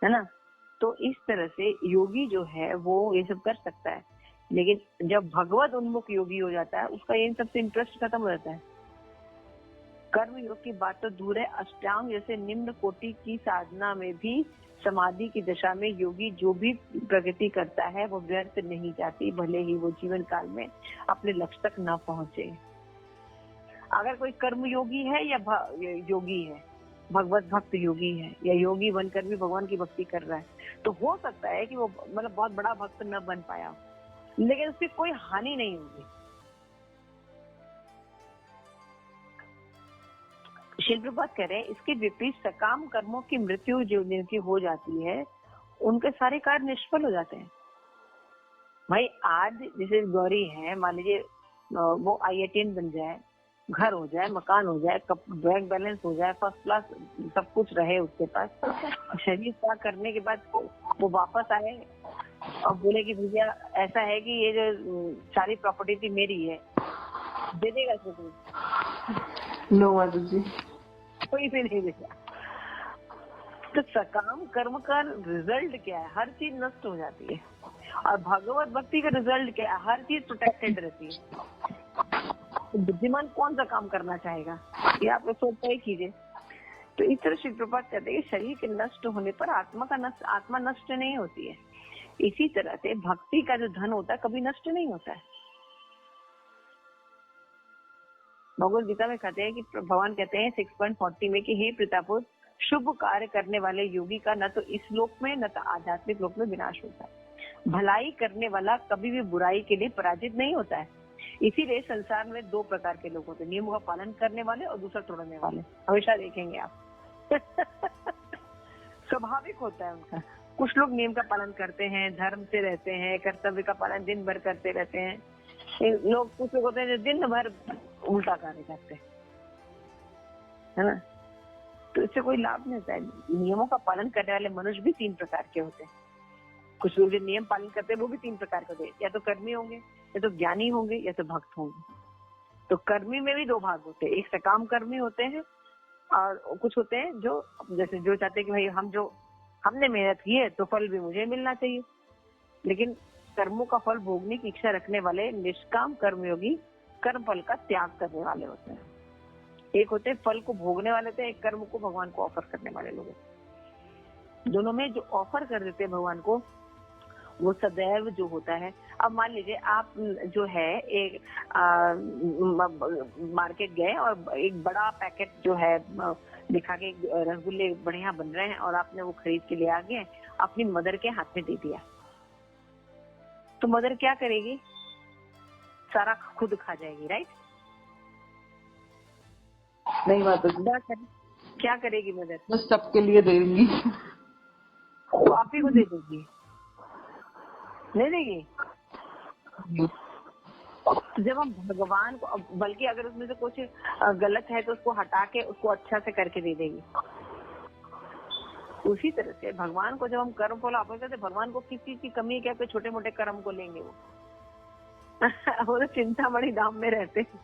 है ना। तो इस तरह से योगी जो है वो ये सब कर सकता है, लेकिन जब भगवत उन्मुख योगी हो जाता है उसका इन सबसे इंटरेस्ट खत्म हो जाता है। कर्म योग की बात तो दूर है, अष्टांग जैसे निम्न कोटि की साधना में भी समाधि की दशा में योगी जो भी प्रगति करता है वो व्यर्थ नहीं जाती, भले ही वो जीवन काल में अपने लक्ष्य तक न पहुंचे। अगर कोई कर्म योगी है या योगी है, भगवत भक्त योगी है या योगी बनकर भी भगवान की भक्ति कर रहा है, तो हो सकता है कि वो मतलब बहुत बड़ा भक्त न बन पाया, लेकिन उसकी कोई हानि नहीं होगी। शिल प्रभात कह रहे हैं, इसके विपरीत सकाम कर्मों की मृत्यु जो जिनकी हो जाती है उनके सारे कार्य निष्फल हो जाते हैं। भाई आज जैसे गौरी है, मान लीजिए वो IITN बन जाए, घर हो जाए, मकान हो जाए, बैंक बैलेंस हो जाए, फर्स्ट क्लास सब कुछ रहे उसके पास, शरीर त्याग करने के बाद वो वापस आए और बोले कि भैया ऐसा है कि ये जो सारी प्रॉपर्टी थी मेरी है, दे देगा इसको कोई? नो माता जी, कोई भी नहीं देगा। तो सकाम कर्म का रिजल्ट क्या है? हर चीज नष्ट हो जाती है। और भगवत भक्ति का रिजल्ट क्या है? हर चीज प्रोटेक्टेड रहती है। तो बुद्धिमान कौन सा काम करना चाहेगा? ये आप लोग सोच ही कीजिए। तो इस तरह श्री प्रभुपाद कहते हैं कि शरीर के नष्ट होने पर आत्मा नष्ट नहीं होती है। इसी तरह से भक्ति का जो धन होता है कभी नष्ट नहीं होता है। भगवद गीता में कहते हैं कि भगवान कहते हैं 6.40 में कि हे प्रतापुर, शुभ कार्य करने वाले योगी का न तो इस लोक में न तो आध्यात्मिक लोक में विनाश होता है। भलाई करने वाला कभी भी बुराई के लिए पराजित नहीं होता है। इसीलिए संसार में 2 प्रकार के लोग होते हैं, नियमों का पालन करने वाले और दूसरा तोड़ने वाले। हमेशा देखेंगे आप स्वाभाविक होता है उनका। कुछ लोग नियम का पालन करते हैं, धर्म से रहते हैं, कर्तव्य का पालन दिन भर करते रहते हैं। लोग कुछ लोग होते हैं जो दिन भर उल्टा कार्य करते हैं, है ना। तो इससे कोई लाभ नहीं होता है। नियमों का पालन करने वाले मनुष्य भी 3 प्रकार के होते हैं। कुछ लोग जो नियम पालन करते हैं वो भी 3 प्रकार के होते हैं, या तो कर्मी होंगे, या तो ज्ञानी होंगे, या तो भक्त होंगे। तो कर्मी में भी 2 भाग होते हैं, एक सकाम कर्मी होते हैं और कुछ होते हैं जो जैसे जो चाहते हैं कि भाई हमने मेहनत की है तो फल भी मुझे मिलना चाहिए। लेकिन कर्मों का फल भोगने की इच्छा रखने वाले निष्काम कर्मयोगी कर्म फल का त्याग करने वाले होते हैं। एक होते हैं फल को भोगने वाले थे, एक कर्म को भगवान को ऑफर करने वाले लोग। दोनों में जो ऑफर कर देते हैं भगवान को वो सदैव जो होता है। अब मान लीजिए आप जो है एक मार्केट गए और एक बड़ा पैकेट जो है दिखा के रसगुल्ले बढ़िया बन रहे हैं और आपने वो खरीद के ले आ गए, अपनी मदर के हाथ में दे दिया, तो मदर क्या करेगी? सारा खुद खा जाएगी, राइट? नहीं माता जी, क्या करेगी मदर? बस सबके लिए देंगी। तो आप ही को दे देगी, नहीं देगी? तो जब हम भगवान को, बल्कि अगर उसमें से कुछ गलत है तो उसको हटा के उसको अच्छा से करके दे देगी। उसी तरह से भगवान को जब हम कर्म फल ऑफर करते, भगवान को किस चीज की कमी है? क्या कोई छोटे मोटे कर्म को लेंगे? वो तो चिंतामणि धाम में रहते हैं।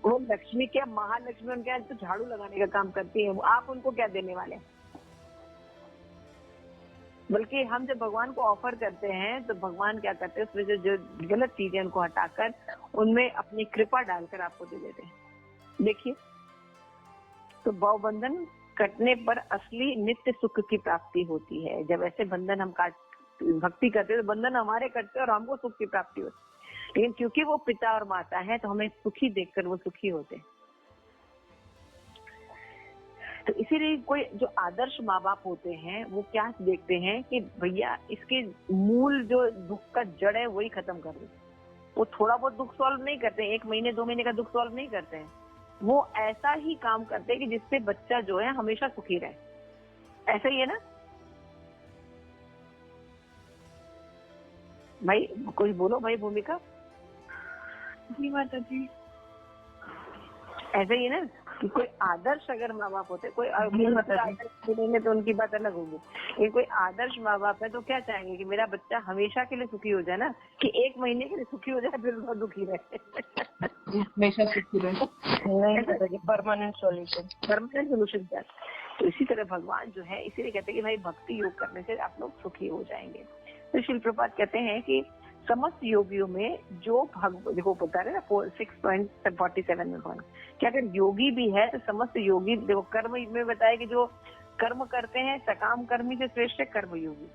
वो लक्ष्मी क्या, महालक्ष्मी उनके यहाँ तो झाड़ू लगाने का काम करती है, आप उनको क्या देने वाले? बल्कि हम जब भगवान को ऑफर करते हैं तो भगवान क्या करते हैं, उसमें जो गलत चीजें उनको हटाकर उनमें अपनी कृपा डालकर आपको दे देते हैं। देखिए, तो भव बंधन कटने पर असली नित्य सुख की प्राप्ति होती है। जब ऐसे बंधन हम भक्ति करते हैं तो बंधन हमारे कटते हैं और हमको सुख की प्राप्ति होती है। लेकिन क्योंकि वो पिता और माता है तो हमें सुखी देखकर वो सुखी होते हैं। तो इसीलिए कोई जो आदर्श माँ बाप होते हैं वो क्या देखते हैं कि भैया इसके मूल जो दुख का जड़ है वही खत्म कर दे। वो थोड़ा बहुत दुख सॉल्व नहीं करते, 1 महीने 2 महीने का दुख सॉल्व नहीं करते हैं। वो ऐसा ही काम करते हैं कि जिससे बच्चा जो है हमेशा सुखी रहे। ऐसा ही है ना? भाई कोई बोलो भाई, भूमिका। जी माता जी। ऐसे ही ना कि कोई आदर्श अगर माँ बाप होते, कोई आदर्श मिलेंगे तो उनकी बात अलग होगी, लेकिन कोई आदर्श माँ बाप है तो क्या चाहेंगे कि मेरा बच्चा हमेशा के लिए सुखी हो जाए ना, कि 1 महीने के लिए सुखी हो जाए फिर उसको दुखी रहे। हमेशा सुखी रहे। परमानेंट सोल्यूशन क्या। तो इसी तरह भगवान जो है, इसीलिए कहते हैं कि भाई भक्ति योग करने से आप लोग सुखी हो जाएंगे। तो शिल प्रपात कहते हैं कि समस्त योगियों में जो देखो बता रहे ना 6.47 में भगवान क्या, अगर योगी भी है तो समस्त योगी, देखो कर्म में बताया कि जो कर्म करते हैं सकाम कर्मी से श्रेष्ठ है कर्म योगी,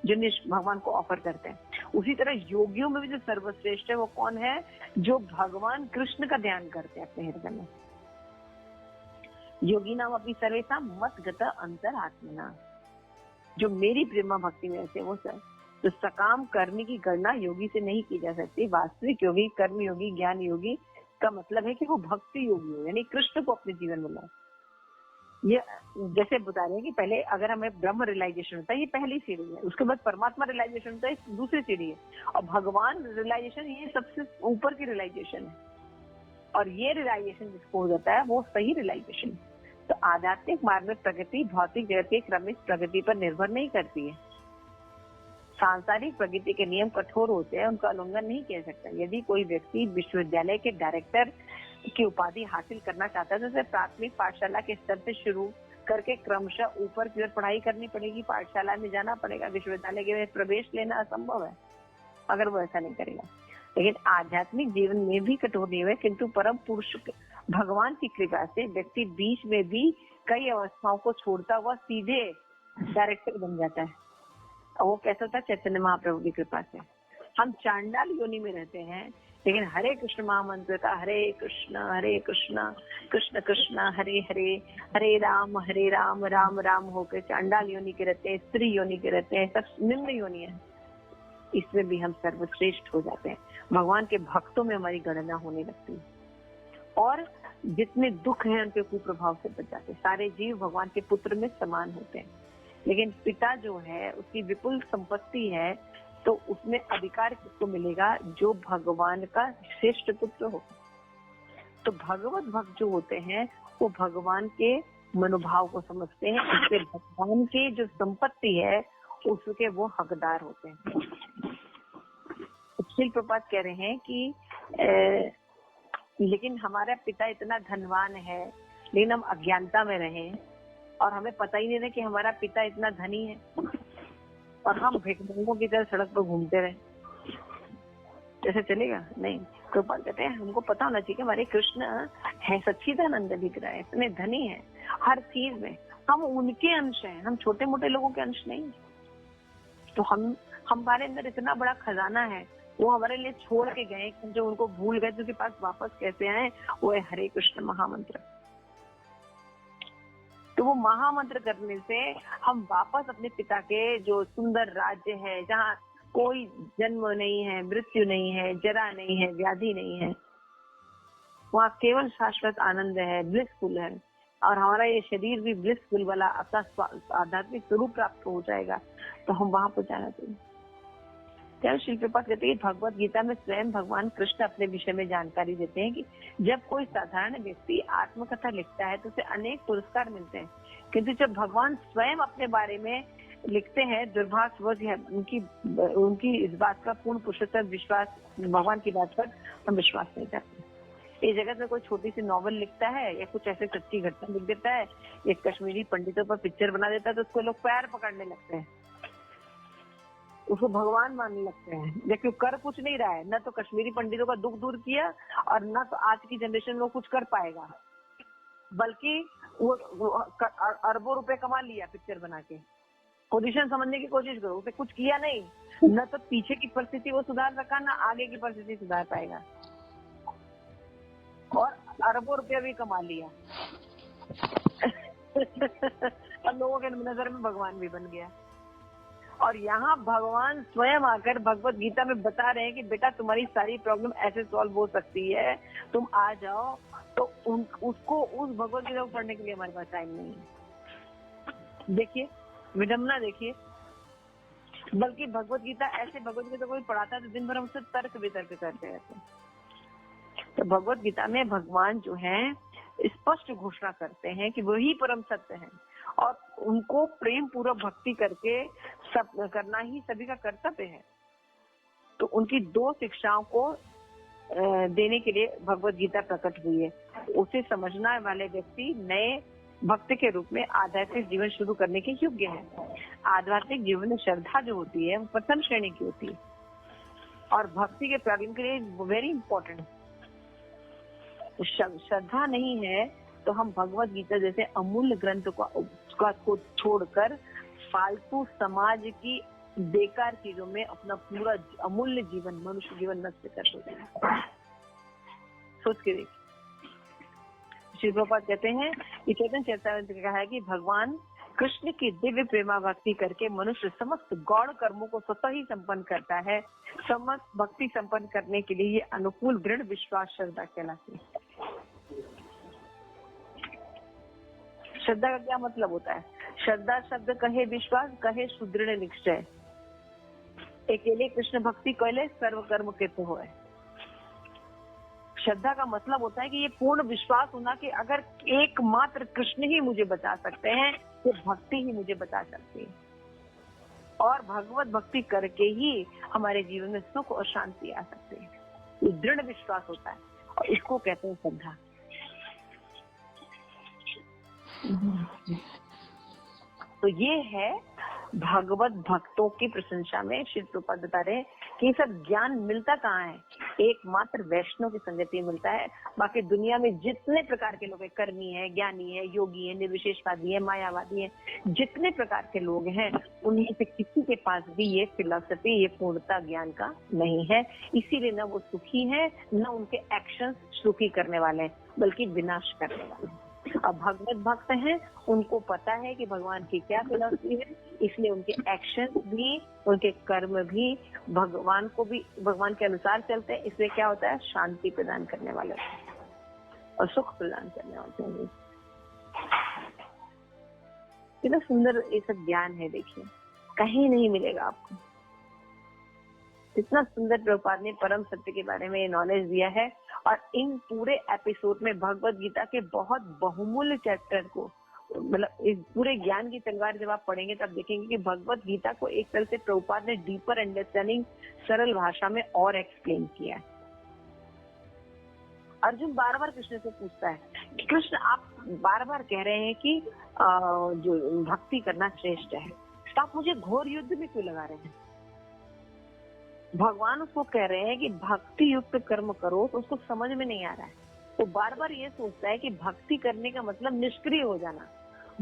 जो भगवान को ऑफर करते हैं। उसी तरह योगियों में भी जो सर्वश्रेष्ठ है वो कौन है, जो भगवान कृष्ण का ध्यान करते हैं अपने हृदय में। योगी नाम अपनी सर्वेशा मत गत अंतर आत्मना, जो मेरी प्रेमा भक्ति में ऐसे वो सर। तो सकाम कर्मी की गणना योगी से नहीं की जा सकती। वास्तविक योगी, कर्म योगी, ज्ञान योगी का मतलब है कि वो भक्ति योगी हो, यानी कृष्ण को अपने जीवन में लाए। ये जैसे बता रहे हैं कि पहले अगर हमें ब्रह्म रियलाइजेशन होता है, ये पहली सीढ़ी है, उसके बाद परमात्मा रियलाइजेशन होता है, दूसरी सीढ़ी है, और भगवान रियलाइजेशन ये सबसे ऊपर की रियलाइजेशन है। और ये रियलाइजेशन जिसको हो जाता है वो सही रियलाइजेशन। तो आध्यात्मिक मार्ग में प्रगति भौतिक जगत की क्रमिक प्रगति पर निर्भर नहीं करती है। सांसारिक प्रगति के नियम कठोर होते हैं, उनका उल्लंघन नहीं किया सकता। यदि कोई व्यक्ति विश्वविद्यालय के डायरेक्टर की उपाधि हासिल करना चाहता है तो उसे प्राथमिक पाठशाला के स्तर से शुरू करके क्रमशः ऊपर की ओर पढ़ाई करनी पड़ेगी, पाठशाला में जाना पड़ेगा। विश्वविद्यालय के प्रवेश लेना असंभव है अगर वो ऐसा नहीं करेगा। लेकिन आध्यात्मिक जीवन में भी कठोर नियम है, किंतु परम पुरुष भगवान की कृपा से व्यक्ति बीच में भी कई अवस्थाओं को छोड़ता हुआ सीधे डायरेक्टर बन जाता है। और वो कैसा था, चैतन्य महाप्रभु की कृपा से। हम चांडाल योनि में रहते हैं, लेकिन हरे कृष्ण महामंत्र का हरे कृष्ण कृष्ण कृष्ण हरे हरे, हरे राम राम राम होकर चांडाल योनि के रहते हैं, स्त्री योनि के रहते हैं, सब निम्न योनि है। इसमें भी हम सर्वश्रेष्ठ हो जाते हैं। भगवान के भक्तों में हमारी गणना होने लगती है, और जितने दुख हैं उनके कुप्रभाव से बच जाते हैं। सारे जीव भगवान के पुत्र में समान होते हैं, लेकिन पिता जो है उसकी विपुल संपत्ति है, तो उसमें अधिकार किसको मिलेगा, जो भगवान का श्रेष्ठ पुत्र हो। तो भगवत भक्त जो होते हैं वो भगवान के मनोभाव को समझते हैं, इससे भगवान के जो संपत्ति है उसके वो हकदार होते हैं। शिल प्रपात कह रहे हैं कि लेकिन हमारा पिता इतना धनवान है, लेकिन हम अज्ञानता में रहे और हमें पता ही नहीं था कि हमारा पिता इतना धनी है, और हम भिखमंगों की तरह सड़क पर घूमते रहे। जैसे चलेगा नहीं। प्रभुपाद कहते हैं हमको पता होना चाहिए कि हमारे कृष्ण है सच्चिदानंद विग्रह है, इतने धनी है हर चीज में, हम उनके अंश हैं, हम छोटे मोटे लोगों के अंश नहीं। तो हमारे अंदर इतना बड़ा खजाना है, वो हमारे लिए छोड़ के गए, जो उनको भूल गए तो उनके पास वापस कैसे आए, वो है हरे कृष्ण महामंत्र। तो वो महामंत्र करने से हम वापस अपने पिता के जो सुंदर राज्य है, जहाँ कोई जन्म नहीं है, मृत्यु नहीं है, जरा नहीं है, व्याधि नहीं है, वहाँ केवल शाश्वत आनंद है, ब्लिसफुल है, और हमारा ये शरीर भी ब्लिसफुल वाला अपना आध्यात्मिक स्वरूप प्राप्त हो जाएगा। तो हम वहां पर जाना चाहिए। त्याग शिल प्रपात कहते हैं भगवत गीता में स्वयं भगवान कृष्ण अपने विषय में जानकारी देते हैं कि जब कोई साधारण व्यक्ति आत्मकथा लिखता है तो उसे अनेक पुरस्कार मिलते हैं, किंतु जब भगवान स्वयं अपने बारे में लिखते हैं, दुर्भाग्यवश है उनकी इस बात का पूर्ण पुरुषोत्तर विश्वास, भगवान की बात पर हम विश्वास नहीं करते। इस जगत में कोई छोटी सी नॉवल लिखता है या कुछ ऐसे सच्ची घटना लिख देता है, एक कश्मीरी पंडितों पर पिक्चर बना देता है, तो उसको लोग पैर पकड़ने लगते हैं, उसको भगवान मानने लगते हैं, जबकि कर कुछ नहीं रहा है, न तो कश्मीरी पंडितों का दुख दूर किया और न तो आज की जनरेशन में कुछ कर पाएगा, बल्कि वो अरबों रुपए कमा लिया पिक्चर बना के। पोजीशन समझने की कोशिश करो, उसे कुछ किया नहीं, न तो पीछे की परिस्थिति वो सुधार सका, न आगे की परिस्थिति सुधार पाएगा, और अरबों रुपया भी कमा लिया और लोगों के नजर में भगवान भी बन गया। और यहाँ भगवान स्वयं आकर भगवत गीता में बता रहे हैं कि बेटा तुम्हारी सारी प्रॉब्लम ऐसे सॉल्व हो सकती है, तुम आ जाओ। तो उसको उस भगवत गीता को पढ़ने के लिए हमारे पास टाइम नहीं है। देखिए विडम्बना, देखिए बल्कि भगवत गीता ऐसे, भगवत गीता कोई पढ़ाता है तो दिन भर हम उससे तर्क वितर्क करते रहते हैं। तो भगवत गीता में भगवान जो है स्पष्ट घोषणा करते हैं कि वही परम सत्य है और उनको प्रेम पूर्वक भक्ति करके सब करना ही सभी का कर्तव्य है। तो उनकी 2 शिक्षाओं को देने के लिए भगवत गीता प्रकट हुई है। उसे समझने वाले व्यक्ति नए भक्त के रूप में आध्यात्मिक जीवन शुरू करने के योग्य है। आध्यात्मिक जीवन में श्रद्धा जो होती है वो प्रथम श्रेणी की होती है और भक्ति के प्रारंभ के लिए वेरी इंपॉर्टेंट। श्रद्धा नहीं है तो हम भगवत गीता जैसे अमूल्य ग्रंथ को छोड़कर फालतू समाज की बेकार चीजों में अपना पूरा अमूल्य जीवन, मनुष्य जीवन नष्ट कर सकते हैं। सोच के देखिए, श्री प्रभुपाद कहते हैं कि चैतन्य चरितामृत ने कहा है कि भगवान कृष्ण की दिव्य प्रेमा भक्ति करके मनुष्य समस्त गौण कर्मों को स्वतः ही संपन्न करता है। समस्त भक्ति संपन्न करने के लिए ये अनुकूल दृढ़ विश्वास श्रद्धा कहलाती है। श्रद्धा का क्या मतलब होता है? श्रद्धा शब्द कहे विश्वास, कहे सुदृढ़ निश्चय। अकेले कृष्ण भक्ति कैले सर्व कर्म कृत होए। श्रद्धा का मतलब होता है कि ये पूर्ण विश्वास होना कि अगर एकमात्र कृष्ण ही मुझे बचा सकते हैं तो भक्ति ही मुझे बचा सकती है और भगवत भक्ति करके ही हमारे जीवन में सुख और शांति आ सकती है। ये दृढ़ विश्वास होता है और इसको कहते हैं श्रद्धा। तो ये है भगवत भक्तों की प्रशंसा में श्री प्रभुपाद बता रहे हैं कि सब ज्ञान मिलता कहाँ है? एकमात्र वैष्णव की संगति मिलता है। बाकी दुनिया में जितने प्रकार के लोग हैं, कर्मी है, ज्ञानी है, योगी है, निर्विशेषवादी है, मायावादी है, जितने प्रकार के लोग हैं उन्हीं से किसी के पास भी ये फिलॉसफी, ये पूर्णता ज्ञान का नहीं है। इसीलिए न वो सुखी है, न उनके एक्शन सुखी करने वाले हैं, बल्कि विनाश करने वाले हैं। अब भगवत भक्त हैं, उनको पता है कि भगवान की क्या फिलॉसफी है, इसलिए उनके एक्शन भी, उनके कर्म भी भगवान को भी भगवान के अनुसार चलते हैं। इसलिए क्या होता है? शांति प्रदान करने वाले और सुख प्रदान करने वाले हैं। कितना सुंदर ये सब ज्ञान है, देखिए कहीं नहीं मिलेगा आपको। इतना सुंदर प्रभुपाद ने परम सत्य के बारे में नॉलेज दिया है और इन पूरे एपिसोड में भगवत गीता के बहुत बहुमूल्य चैप्टर को, मतलब इस पूरे ज्ञान की तलवार जब आप पढ़ेंगे तब देखेंगे कि भगवत गीता को एक तरह से प्रभुपाद ने डीपर अंडरस्टैंडिंग सरल भाषा में और एक्सप्लेन किया है। अर्जुन बार बार कृष्ण से पूछता है कि कृष्ण आप बार बार कह रहे हैं कि जो भक्ति करना श्रेष्ठ है, तो आप मुझे घोर युद्ध में क्यों लगा रहे हैं? भगवान उसको कह रहे हैं कि भक्ति युक्त कर्म करो, तो उसको समझ में नहीं आ रहा है। वो बार बार ये सोचता है कि भक्ति करने का मतलब निष्क्रिय हो जाना।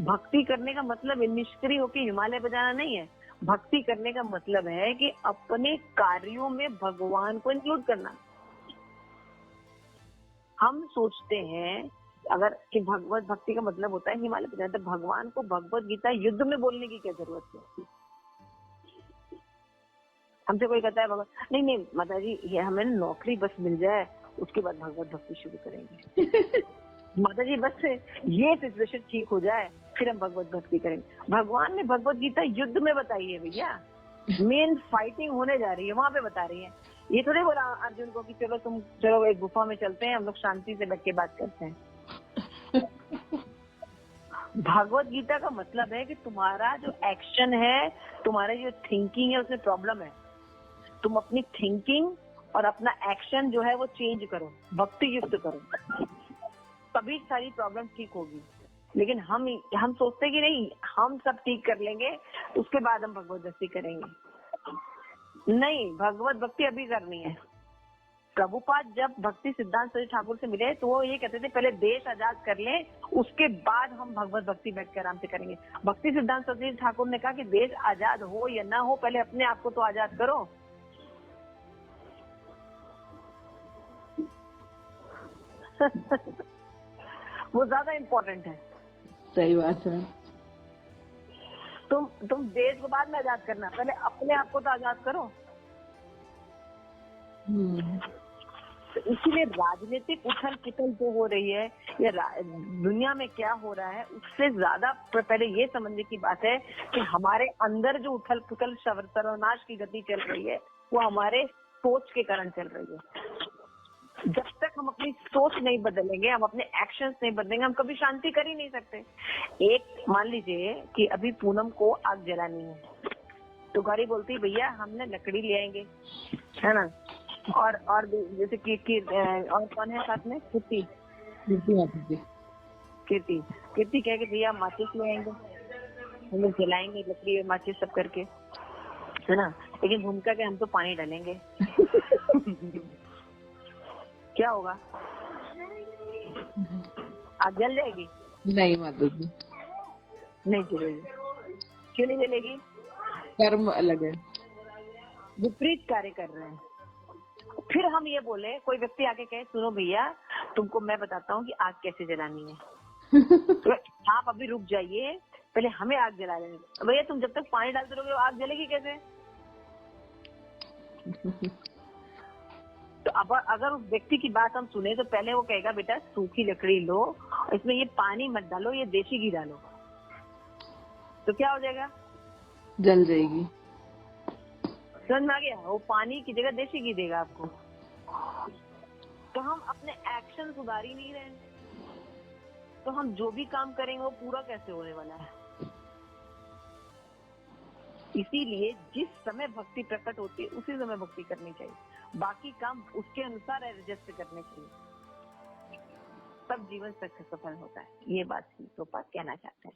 भक्ति करने का मतलब निष्क्रिय होकर हिमालय बजाना नहीं है। भक्ति करने का मतलब है कि अपने कार्यों में भगवान को इंक्लूड करना। हम सोचते हैं अगर कि भगवत भक्ति का मतलब होता है हिमालय बजाना, तो भगवान को भगवत गीता युद्ध में बोलने की क्या जरूरत है? हमसे कोई कहता है भगवान नहीं माता जी, ये हमें नौकरी बस मिल जाए उसके बाद भगवत भक्ति शुरू करेंगे। माता जी बस ये सिचुएशन ठीक हो जाए फिर हम भगवत भक्ति करेंगे। भगवान ने भगवत गीता युद्ध में बताई है भैया, मेन फाइटिंग होने जा रही है वहां पे बता रही है। ये थोड़े बोला अर्जुन को कि चलो एक गुफा में चलते हैं, हम लोग शांति से बैठ के बात करते हैं। भगवत गीता का मतलब है कि तुम्हारा जो एक्शन है, तुम्हारा जो थिंकिंग है उसमें प्रॉब्लम है। तुम अपनी थिंकिंग और अपना एक्शन जो है वो चेंज करो, भक्ति युक्त करो, तभी सारी प्रॉब्लम ठीक होगी। लेकिन हम सोचते हैं कि नहीं हम सब ठीक कर लेंगे उसके बाद हम भगवत भक्ति करेंगे। नहीं, भगवत भक्ति अभी करनी है। प्रभुपाद जब भक्ति सिद्धांत सरस्वती ठाकुर से मिले तो वो ये कहते थे पहले देश आजाद कर ले, उसके बाद हम भगवत भक्ति बैठ के आराम से करेंगे। भक्ति सिद्धांत सरस्वती ठाकुर ने कहा कि देश आजाद हो या ना हो, पहले अपने आप को तो आजाद करो। वो ज्यादा इम्पोर्टेंट है। सही बात है। तुम देश को बाद में आजाद करना, पहले अपने आप को तो आजाद करो। तो इसीलिए राजनीतिक उथल पुथल जो हो रही है या दुनिया में क्या हो रहा है, उससे ज्यादा पहले ये समझने की बात है कि हमारे अंदर जो उथल पुथल सर्वनाश की गति चल रही है वो हमारे सोच के कारण चल रही है। जब तक हम अपनी सोच नहीं बदलेंगे, हम अपने एक्शंस नहीं बदलेंगे, हम कभी शांति कर ही नहीं सकते। एक मान लीजिए कि अभी पूनम को आग जलानी है, तो गाड़ी बोलती है भैया हमने लकड़ी ले आएंगे, है ना, और जैसे कि और कौन है साथ में, कीर्ति कहे कि भैया माचिस ले आएंगे, हम लोग जलाएंगे लकड़ी और माचिस सब करके, है ना, लेकिन भूमिका के हम तो पानी डालेंगे। क्या होगा? आग जल जाएगी? नहीं माता जी, नहीं जलेगी। क्यों नहीं जलेगी? कर्म अलग है, विपरीत कार्य कर रहे हैं। फिर हम ये बोले, कोई व्यक्ति आके कहे सुनो भैया तुमको मैं बताता हूँ कि आग कैसे जलानी है। तो आप अभी रुक जाइए, पहले हमें आग जला लेंगे। भैया तुम जब तक पानी डालते रहोगे आग जलेगी कैसे? तो अब अगर उस व्यक्ति की बात हम सुने तो पहले वो कहेगा बेटा सूखी लकड़ी लो, इसमें ये पानी मत डालो, ये देसी घी डालो, तो क्या हो जाएगा? जल जाएगी। समझ में आ गया? वो पानी की जगह देसी घी देगा आपको। तो हम अपने एक्शन सुधार ही नहीं रहे हैं, तो हम जो भी काम करेंगे वो पूरा कैसे होने वाला है? इसीलिए जिस समय भक्ति प्रकट होती है उसी समय भक्ति करनी चाहिए, बाकी काम उसके अनुसार एडजस्ट करने चाहिए, तब जीवन सफल होता है। ये बात प्रभुपाद कहना चाहते हैं।